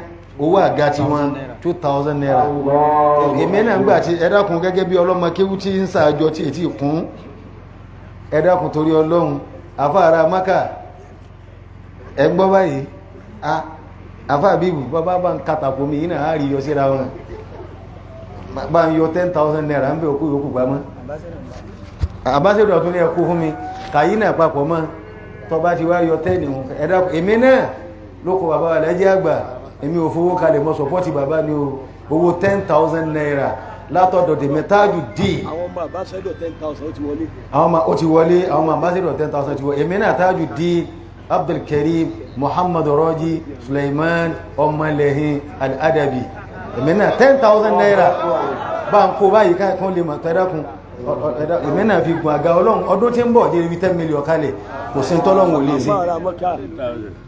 owó àga tí wọ́n 2,000 naira èmì náà gbà tí ẹ̀dàkùn gẹ́gẹ́ bí ọlọ́mọ kéwú tí ń sàájọ tí ètí kún ẹ̀dàkùn torí ọlọ́run àfá ara Mákà ẹgbọ́ báyìí àfá àbíbù bàbá bá ń kàtàkù mi iná àárí yọ síra wọn bá ń yọ 10,000 naira ń bẹ òkú yòókù gbámọ́ àbáṣẹ́dọ̀ tún ní ẹkú fún mi kàyí náà papọ̀ mọ́ tọ́ bá ti wá yọ 10 ẹ̀dàkùn èmi náà lókò bàbá Alhaji àgbà èmi ò fowó kalẹ̀ mọ́ sọpọ́tì bàbá ní owó 10,000 naira látọ̀dọ̀ dè mẹ́tájù dì àwọn ọmọ àbáṣẹ́dọ̀ 10,000 ó ti wọlé ó ti wọlé àwọn ọmọ àbáṣẹ́dọ̀ 10,000 ti wọlé èmi náà tájù dì Abdulkarim Muhammad Raji Suleiman ọmọlẹ́hìn Al-Adabi èmi náà 10,000 naira bá ń kó báyìí káàkiri lè mọ̀ tẹ́dákun èmi náà fi gùn àga ọlọ́run ọdún tí ń bọ̀ dé ibi 10 million kalẹ̀ kò sí tọ́lọ́run ò lè sí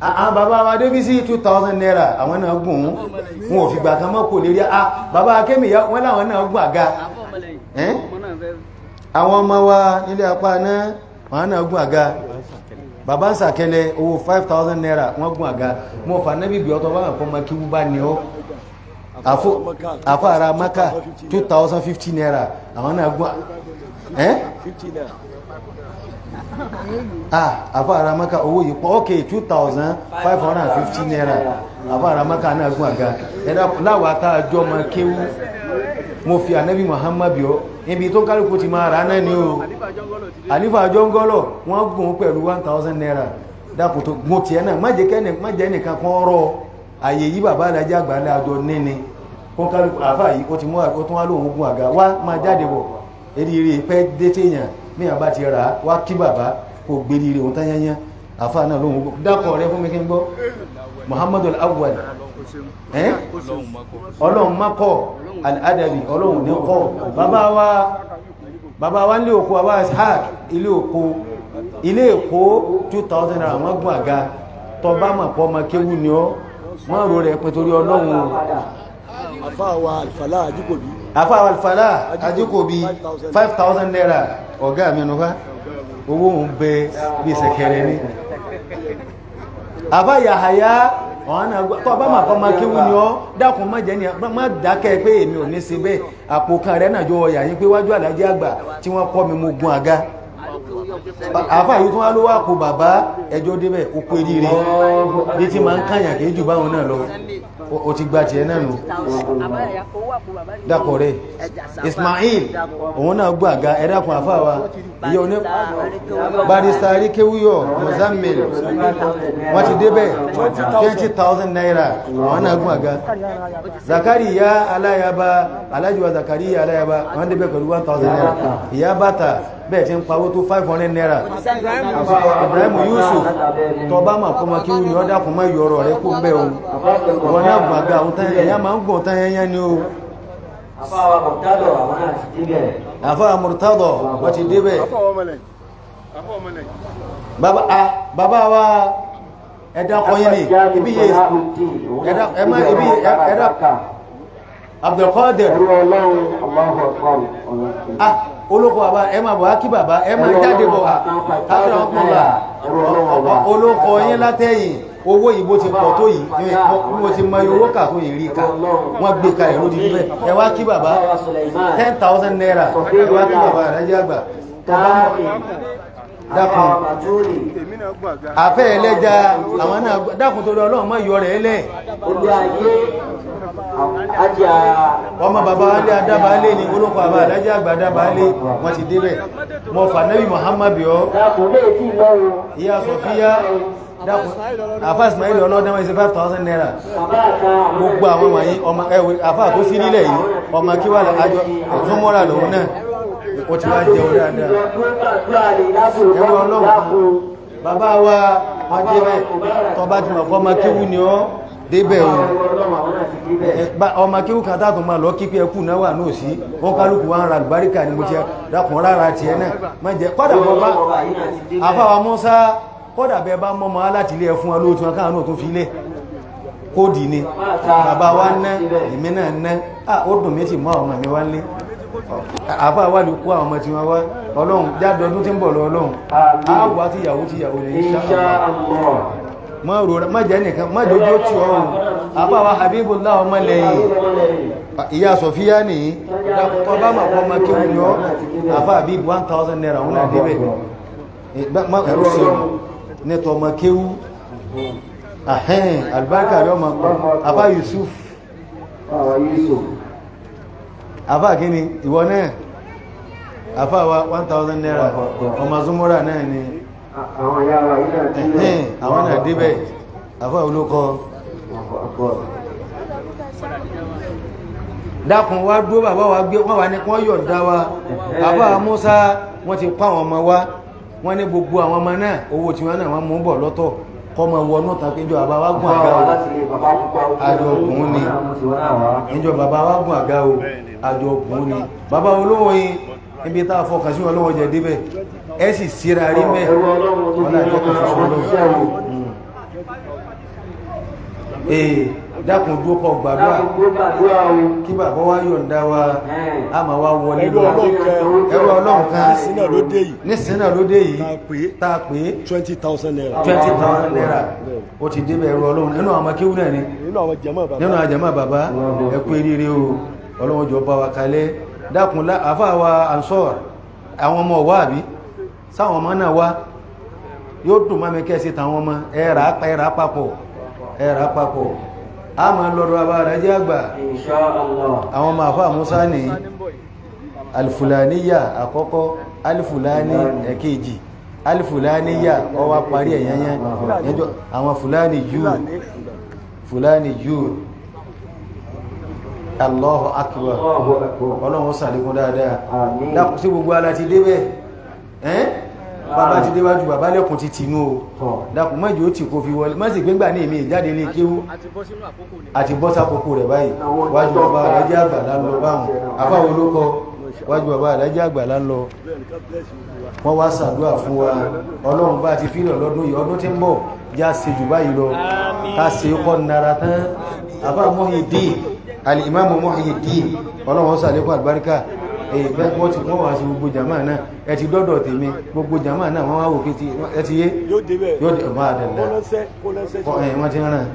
àwọn bàbá wa débí sí 2,000 naira àwọn náà gùn wọn ò fi gbà kan mọ́ kò lérí bàbá akémìyà wọ́n láwọn náà gùn àga àwọn ọmọ wa nílé apá náà wọ́n náà gùn àga bàbá ń sàkẹlẹ̀ owó 5,000 naira wọ́n gùn àga mọ́ fà náà bíbí ọtọ́ bá wọn kọ́ mọ́ kí wú bá ní ọ́ àfọ́ ara Mákà 2,050 naira àwọn náà gùn àfọ́ ara Mákà owó yìí pọ̀ ok 2,550 naira àfọ́ ara Mákà náà gùn àga ẹ̀dá láwà tààjọ́ ma kéwú mo fi ànábì Muhammad bí ọ́ ibi tó kálùkù ti máa rà náà ni o àlífà jọ́ngọ́lọ̀ wọ́n gùn pẹ̀lú 1,000 naira dákò tó gùn tí ẹ náà má jẹ́ nìkan kan rọ àyè yí bàbá Alhaji àgbà láàjọ níní kún kálùkù àfà yìí ó ti mú àgbà tó wá lóhun gùn àga wá máa jáde bọ̀ eríire pẹ́ dé téèyàn míyàn bá ti rà á wá kí bàbá kò gbé ríire òun tányányán àfà náà lóhun gùn dákọ̀ rẹ fún mi kí n gbọ́ Muhammadu Al-Awwal ọlọ́run makọ̀ Al-Adabi ọlọ́run ní kọ́ bàbá wa nílé òkú àwá ishaq ilé èkó 2,000 naira wọ́n gùn àga tọ bá mọ̀ pọ̀ ọmọ kéwú ni ọ́ wọ́n rò rẹ̀ pẹ̀ torí ọlọ́run àfáàwà Al-Falah Ajíkòbí 5,000 naira ọ̀gá mi nùfá owó ń bẹ bí sẹ̀kẹ̀rẹ̀ ní àbá Yahaya ọ̀hánà tó bá máa kọ́ máa kíwú ni ọ́ dákun má jẹ́ ní má dákẹ́ pé èmi ò ní ṣe bẹ́ẹ̀ àpò kan rẹ̀ náà jọ ọ̀yà yín pé wájú Alhaji àgbà tí wọ́n kọ́ mi mo gun àga àfà yìí tó wá ló wá kó bàbá ẹjọ́ débẹ̀ ó pé ríire bí tí máa ń kàyàn kìí jù báwọn náà lọ ó ti gba tiẹ̀ náà nù dákọ̀ rẹ̀ Ismail òun náà gbọ́ àga ẹ̀dàkùn àfà wa ìyẹ́ oní barista Aríkéwúyọ̀ Muzammil wọ́n ti débẹ̀ 20,000 naira wọ́n náà gbọ́ àga Zakariya Aláyaba Alhaji wa Zakariya Aláyaba wọ́n débẹ̀ pẹ̀lú 1,000 naira ìyá bàtà bẹ́ẹ̀ tí ń pawó tó 500 naira Ibrahim Yusuf tọba ma kọ́ ma kí wú ní ọdá kùn mọ́ yọrọ rẹ̀ kó bẹ́ ohun wọ́n ní àgbàgbà ohun tán ẹ̀yà máa ń gbọ́n tán ẹ̀yà ni o àfáà Murtado wọ́n ti débẹ̀ bàbá wa ẹ̀dá kọyìn ní ibi yẹ ẹ̀dá Abdulkadir olóko bàbá ẹ máa bọ̀ á kí bàbá ẹ máa jáde bọ̀ káàkiri àwọn kan olóko yín látẹ̀yìn owó yìí bó ti pọ̀ tó yìí mo ti mọ owó kà tó yìí rí ká wọ́n gbé kalẹ̀ lódì níbẹ̀ ẹ wá kí bàbá 10,000 naira ẹ wá kí bàbá Alhaji Àgbà dákun àfẹ́ ẹlẹ́ja àwọn náà dákun tó lọ Ọlọ́run mọ́ yọ rẹ̀ ẹlẹ́ ọmọ bàbá wálé adábálé ní olóko àbá Alhaji Àgbà adábálé wọ́n ti débẹ̀ mọ́ fànẹ́bì Muhammad bíọ́ ìyá Sọfíyá dákun àfá Ismail ọlọ́dẹ́ wọ́n ṣe 5,000 naira gbogbo àwọn wọ̀nyí ọmọ ẹwẹ́ àfá tó sí nílẹ̀ yìí ọmọ kí wà lájọ́ ẹ̀tún mọ́ra lòun náà ó ti wá jẹ́ orí àdá ẹwọ́ Ọlọ́run bàbá wa wọ́n jẹ́ bẹ́ tọba ti mọ̀ fọ́mọ kíwú ni ọ́ débẹ̀ ọmọ kíwú kàtà tó máa lọ kíkẹ́ ẹkù náà wà náà sí wọ́n kálùkù wá ń ra àlùbáríkà ní mo ti dákùn rárá ti ẹ náà má jẹ́ kọ́dà bọ́bá àfáwà Mùsá kọ́dà bẹ bá mọ́mọ́ aláti ilé ẹfún olóòtú wọn káà náà tó fi ilé kódì ni bàbá wa ná èmi náà ná ó dùn méjì mọ́ àwọn mi wá ń lé àbá wà ló kó àwọn ọmọ tí wọ́n wá Ọlọ́run jádọdún tí ń bọ̀ lọ Ọlọ́run àwọ̀ àti ìyàwó lè má jẹ́ nìkan má jọjọ́ tí ọrùn àbá wa Habibullah ọmọ lẹ́yìn ìyá Sọfíyá ní tọba mà kọ́ ọmọ kéwù ní ọ́ àbá Habib 1,000 naira òun náà débẹ̀ ẹ̀rọ sí ọ̀run nẹ́tọ̀ ọmọ kéwú ahẹ́n albarka rẹ̀ ọmọ àbá Yusuf àbá kíni ìwọ náà àbá wa 1,000 naira ọmọ Zumura náà ni ẹ̀hẹ́n àwọn náà débẹ̀ àbá olókọ dákun wá dúró bàbá wa gbé wọ́n wà ní wọ́n yọ̀ǹda wa àbá Musa wọ́n ti pa àwọn ọmọ wa wọ́n ní gbogbo àwọn ọmọ náà owó tí wọ́n náà wọ́n mú bọ̀ lọ́tọ̀ kọmọ wọnú tàbíjọ bàbá wá gùn àgá o àjọ ògùn ni ìjọ bàbá wá gùn àgá o àjọ ògùn ni bàbá olówó yìí ibi tá fọkàn sí olówó jẹ débẹ̀ ẹ sì síra rí mẹ́ ọ̀nà àjọkọ̀ ṣoṣo dákun dúó kọ gbàdúrà kí bàbá wá yọ̀ǹda wa a máa wá wọlé lọ ẹrù Ọlọ́run kan ní sínà lóde yìí tá a pé 20,000 naira 20,000 naira ó ti débẹ̀ ẹrù Ọlọ́run nínú àwọn akéwú náà ni nínú àwọn jàmá bàbá ẹ kú eríire o Ọlọ́run jọ bá wa kalẹ̀ dákun àfáà wa Ansor àwọn ọmọ wá àbí sáwọn ọmọ náà wá yóò dùn mọ́ mi kẹ́sì tàwọn ọmọ ẹ̀rà papọ̀ a máa lọ́rọ̀ àbá Alhaji Àgbà àwọn ọmọ àfáà Musa ní alifulaniya àkọ́kọ́ alifulani ẹ̀kejì alifulaniya ọwá parí ẹ̀yẹnyẹ àwọn fulani yúù Allahu akbar Ọlọ́run sàlékún dáadáa dákùn sí gbogbo ala ti débẹ̀ bàbá ti déwájú bàbá lẹ́kùn ti tìnú o dákùn mọ́jì ó ti kò fi wọlé mọ́sí gbégbà ní èmì ìjáde ní kéwú àti bọ́sápòkò rẹ̀ báyìí wájú bàbá Alhaji Àgbà lánlọ báhùn afáwọn olókọ wájú bàbá Alhaji Àgbà lánlọ wọ́n wá ṣàdúrà fún wa Ọlọ́run bá ti fílọ̀ lọ́dún yìí ọdún tí ń bọ̀ já ṣe jù báyìí lọ ká ṣe kọ́ nara tán àbá Muhyiddin al-Imam Muhyiddin Ọlọ́run ṣàlékún àlùbáríkà wọ́n ti wọ́n wá sí gbogbo jàmáà náà ẹ ti dọ́dọ̀ tèmi gbogbo jàmáà náà wọ́n wá wò pé ẹ ti yé yóò dé máa dẹ̀dẹ̀ wọ́n ti rán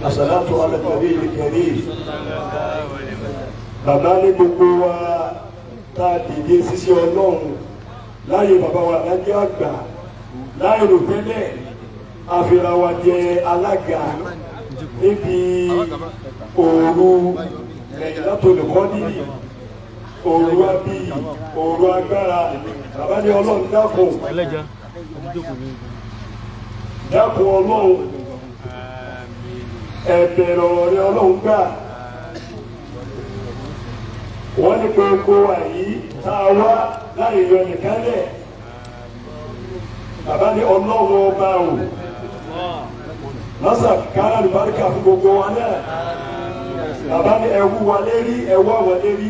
As-salatu ala nabiyil karim bàbá ní gbogbo wa tá a dìde sísí Ọlọ́run láyé bàbá wa Alhaji Àgbà láyé ló tẹ́lẹ̀ àfihàn wa jẹ alága níbi òru Laylatul Qadri òru abí òru agbára bàbá ní Ọlọ́run dákun Ọlọ́run ẹ̀bẹ̀ lọ̀rọ̀ rẹ Ọlọ́run gbà wọ́n ní gbogbo àyí tá a wá láì yọ nìkan lẹ̀ bàbá ní Ọlọ́run ọba o lọ́sà kára lùbáríkà fún gbogbo wa náà bàbá ní ẹwú wa lérí ẹwú àwọn lérí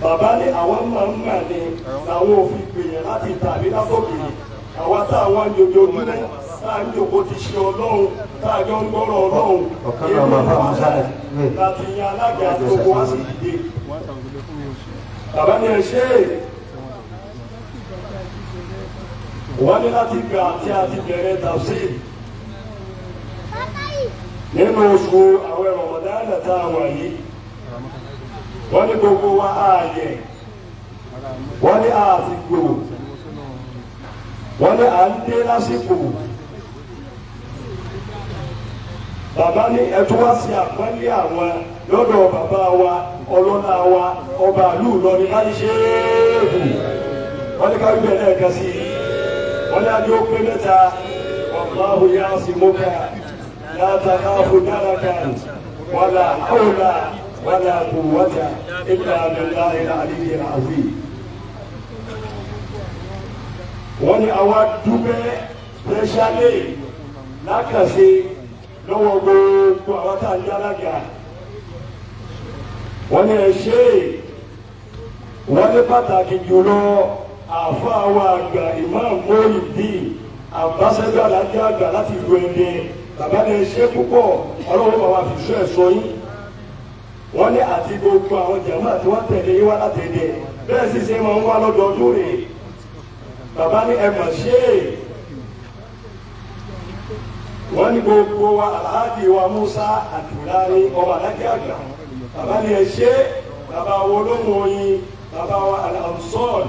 bàbá ní àwọn máa ń mà ní làwọn òfin gbìyànjú láti tàbí látòkè àwọn táwọn jòjòjúmọ́ táà ń jòkó ti ṣe ọlọ́run táà jọ ń gbọ́rọ̀ ọlọ́run láti yan alága gbogbo wá sí ìdíje. Bàbá ní ẹ̀ṣẹ́ wọ́n ní láti gbà tí a ti bẹ̀rẹ̀ tafsir nínú oṣù àwọn Ramadan tá a wà yìí. Wọ́n ní gbogbo wa ààyè, wọ́n ní àsìkò, wọ́n ní à ń dé lásìkò. Bàbá ní ẹtú wá sí àpọ́nlé àwọn lọ́dọ̀ bàbá wa ọlọ́lá wa ọba ìlú Ìlọrin láti ṣe é hù. Wọ́n ní káwé bẹ̀rẹ̀ ẹ̀ka sí i. Wọ́n ní adé ó pé mẹ́ta wallahu ya'simuka la takhafu darakan wala hawla wala quwwata illa billahi al-aliyyil azim. Wọ́n ní àwa dúpẹ́ pẹ́ṣálẹ̀ lákàṣe lọ́wọ́ gbogbo àwọn tá a ń yálága. Wọ́n ní ẹ̀ṣẹ́ wọ́n ní pàtàkì jùlọ àfáà wa àgbà Imam Muyideen ambassador alájẹ́ àgbà láti ìlú Ẹdẹ. Bàbá ní ẹ̀ṣẹ́ púpọ̀ ọlọ́run bàbá fi sọ ẹ̀ṣọ́ yín. Wọ́n ní àti gbogbo àwọn jàmáà tí wọ́n tẹ̀lé yín wá láti Ẹdẹ bẹ́ẹ̀ sì ṣe máa ń wá lọ́dọọdún rè. Bàbá ní ẹ̀mọ̀ ṣe é. Wọ́n ní gbogbo wa Alhaji wa Musa Àtìláni ọmọ alájẹ́ àgbà. Bàbá ní ẹ̀ṣẹ́ bàbá wo ló mú oyin, bàbá wa Al-Ansar,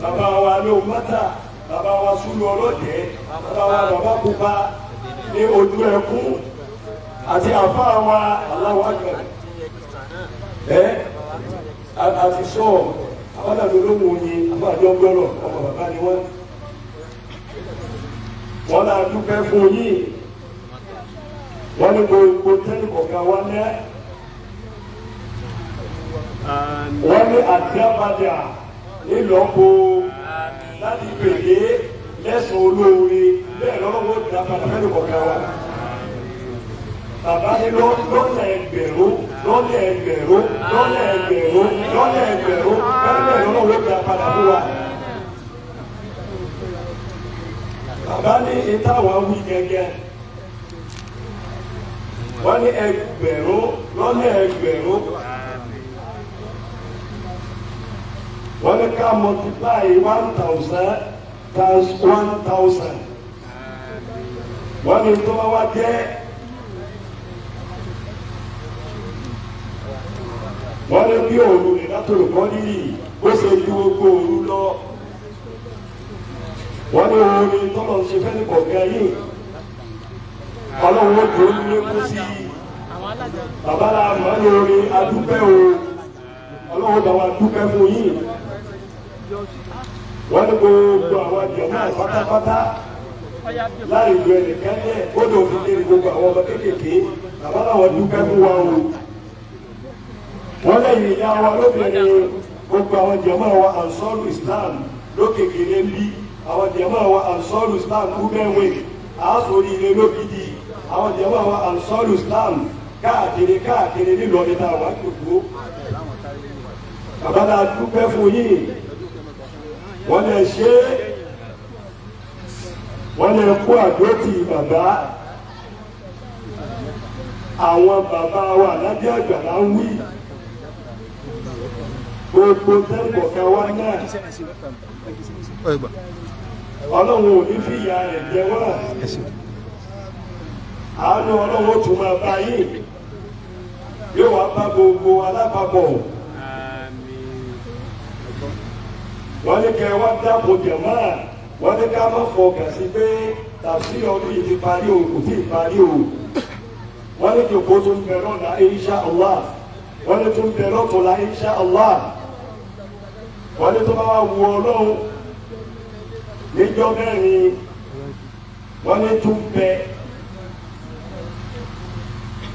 bàbá wa Lomata, bàbá wa Sulu Ọlọ́dẹ, bàbá wa bàbá Pupa ní ojú ẹkún àti àfáà wa Allahu Akbar. Àti sọ àwọn àdó ló mú oyin àfáàjọ gbọ́rọ̀ ọmọ bàbá ni wọ́n. Wọ́n náà dúpẹ́ fún yín. Wọ́n ní gbogbo tẹ́lẹ̀ kọ̀ọ̀kan wá ní. Wọ́n ní àdápadà nílọ́po láti pèlè lẹ́sùn olóore bẹ́ẹ̀ lọ́wọ́ dápadà fẹ́lẹ̀ kọ̀ọ̀kan wá. Bàbá ní lọ́nà ẹgbẹ̀rún bẹ́ẹ̀ lọ́wọ́ dápadà fún wa. Bàbá ní ìtawà wí gẹ́gẹ́. Wọ́n ní ẹgbẹ̀rún lọ́nà ẹgbẹ̀rún. Wọ́n ní ká multiply 1,000 times 1,000. Wọ́n ní tó wá jẹ́ wọ́n ní bí òru lè látòrò kọ́ nírì ó ṣe ju gbogbo òru lọ. Wọ́n ní orin tọ́lọ̀ ṣe fẹ́ ní kọ̀ọ̀kan yìí. Ọlọ́run ó dùn ní lékún sí i. Bàbá la mọ̀ ní orin adúpẹ́ o. Ọlọ́run bá wa dúpẹ́ fún yìí. Wọ́n ní gbogbo àwọn jàmáà pátápátá láì lu ẹnìkan lẹ̀ ó lè fi lé gbogbo àwọn ọmọ kéékèèké. Bàbá làwọn dúpẹ́ fún wa o. Wọ́n lẹ́yìn ìyá wa lóbìnrin gbogbo àwọn jàmáà wa Ansọ́rù Islam lókè kéré ń bí. Àwọn jàmáà wa Ansọ́rù Islam kú mẹ́wìn. Àásòrí ilé lókìdí. Àwọn jàmáà wa Ansọ́rù Islam káàkiri nílò ọdún náà wá gbogbo. Bàbá la dúpẹ́ fún yín. Wọ́n lè ṣe wọ́n lè kó àdótì bàbá. Àwọn bàbá wa lábẹ́ àgbàlá ń wí. Gbogbo tẹ́lifọ̀kẹ́ wa náà. Ọlọ́run ò ní fìyà rẹ̀ jẹ wá. Àánú Ọlọ́run ó tún máa bá yín. Yóò wá bá gbogbo alápapọ̀. Wọ́n ní kẹ́ wá dáàbò jàmáà. Wọ́n ní ká má fọkàn sí pé tàbí ọdún yìí ti parí o kò tí ì parí o. Wọ́n ní kí òkú tó ń bẹ lọ́la insha Allah. Wọ́n ní tó ń bẹ lọ́tọ̀la insha Allah. Wọ́n ní tó bá wá wu Ọlọ́run níjọ́ mẹ́rin. Wọ́n ní tó ń bẹ.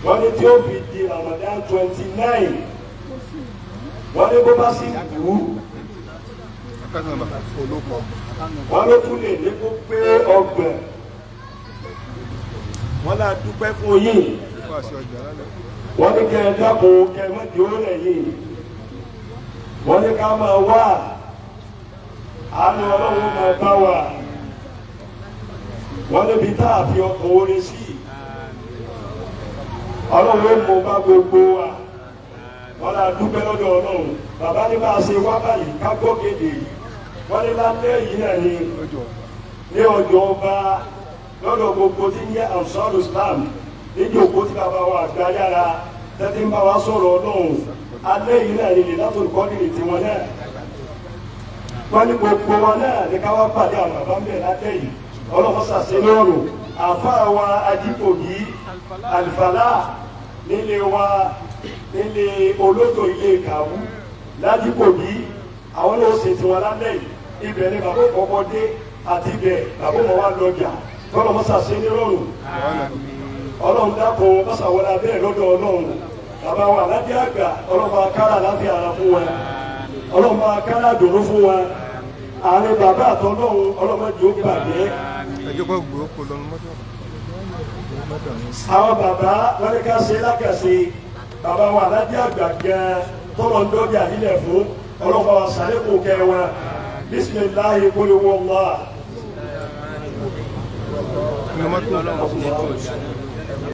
Wọ́n ní tí ó fi di Ramadan 29. Wọ́n ní bó bá sì wù ú. Wọ́n ló tún lè ní kó pé ọgbọ̀n. Wọ́n lá dúpẹ́ fún yín. Wọ́n ní kẹ́ ẹ dákun kẹ́ ẹ má di ó rẹ̀ yìí. wọ́n ní ká máa wá àánú ọlọ́run máa bá wa wọ́n níbi tá a fi ọkàn orin sí ọlọ́run ó mọ bá gbogbo wa wọ́n náà dúpẹ́ lọ́dọ̀ ọlọ́run bàbá ní bá a ṣe wá báyìí ká gbọ́ kéde yìí wọ́n ní lálẹ́ yìí náà ní ọjọ́ ọba lọ́dọ̀ gbogbo tí ń yẹ Ansar Islam níjòkó tí bàbá wa àgbà yára tẹ́tí ń bá wa sọ̀rọ̀ ọlọ́run alẹ́ yìí náà ní Lailatul Qadr tiwọn náà wọ́n ní gbogbo wọn náà ní ká wá pàdé àwọn bàbá ń bẹ̀ lálẹ́ yìí ọlọ́run ṣàṣẹ lọ́rùn àfáà wa Ajíkòbí Àlìfàlà nílé wa nílé olódò ilé Ìkàwú l'Ajíkòbí àwọn ló ṣe tiwọn lálẹ́ yìí ibẹ̀ ni bàbá kọ́kọ́ dé àti ibẹ̀ bàbá wọn wá lọ́jà kọ́lọ́ mọ́sà ṣe ní rọrùn ọlọ́run dákun mọ́sà wọlé abẹ́rẹ́ lọ́dọ̀ ọlọ́run bàbá wa aládé àgbà ọlọ́run máa kára láti ara fún wa ọlọ́run máa kára dòró fún wa àárín bàbá àtọ́lọ́run ọlọ́run jẹ́ ó bàjẹ́. àwọn bàbá wọn ní ká ṣe lákàṣe bàbá wa aládé àgbà gan tọ́lọ̀ ń dọ́jà nílẹ̀ fún ọlọ́run wa sàlékò kẹwàá bisimilahi kúlù wọ́n wá.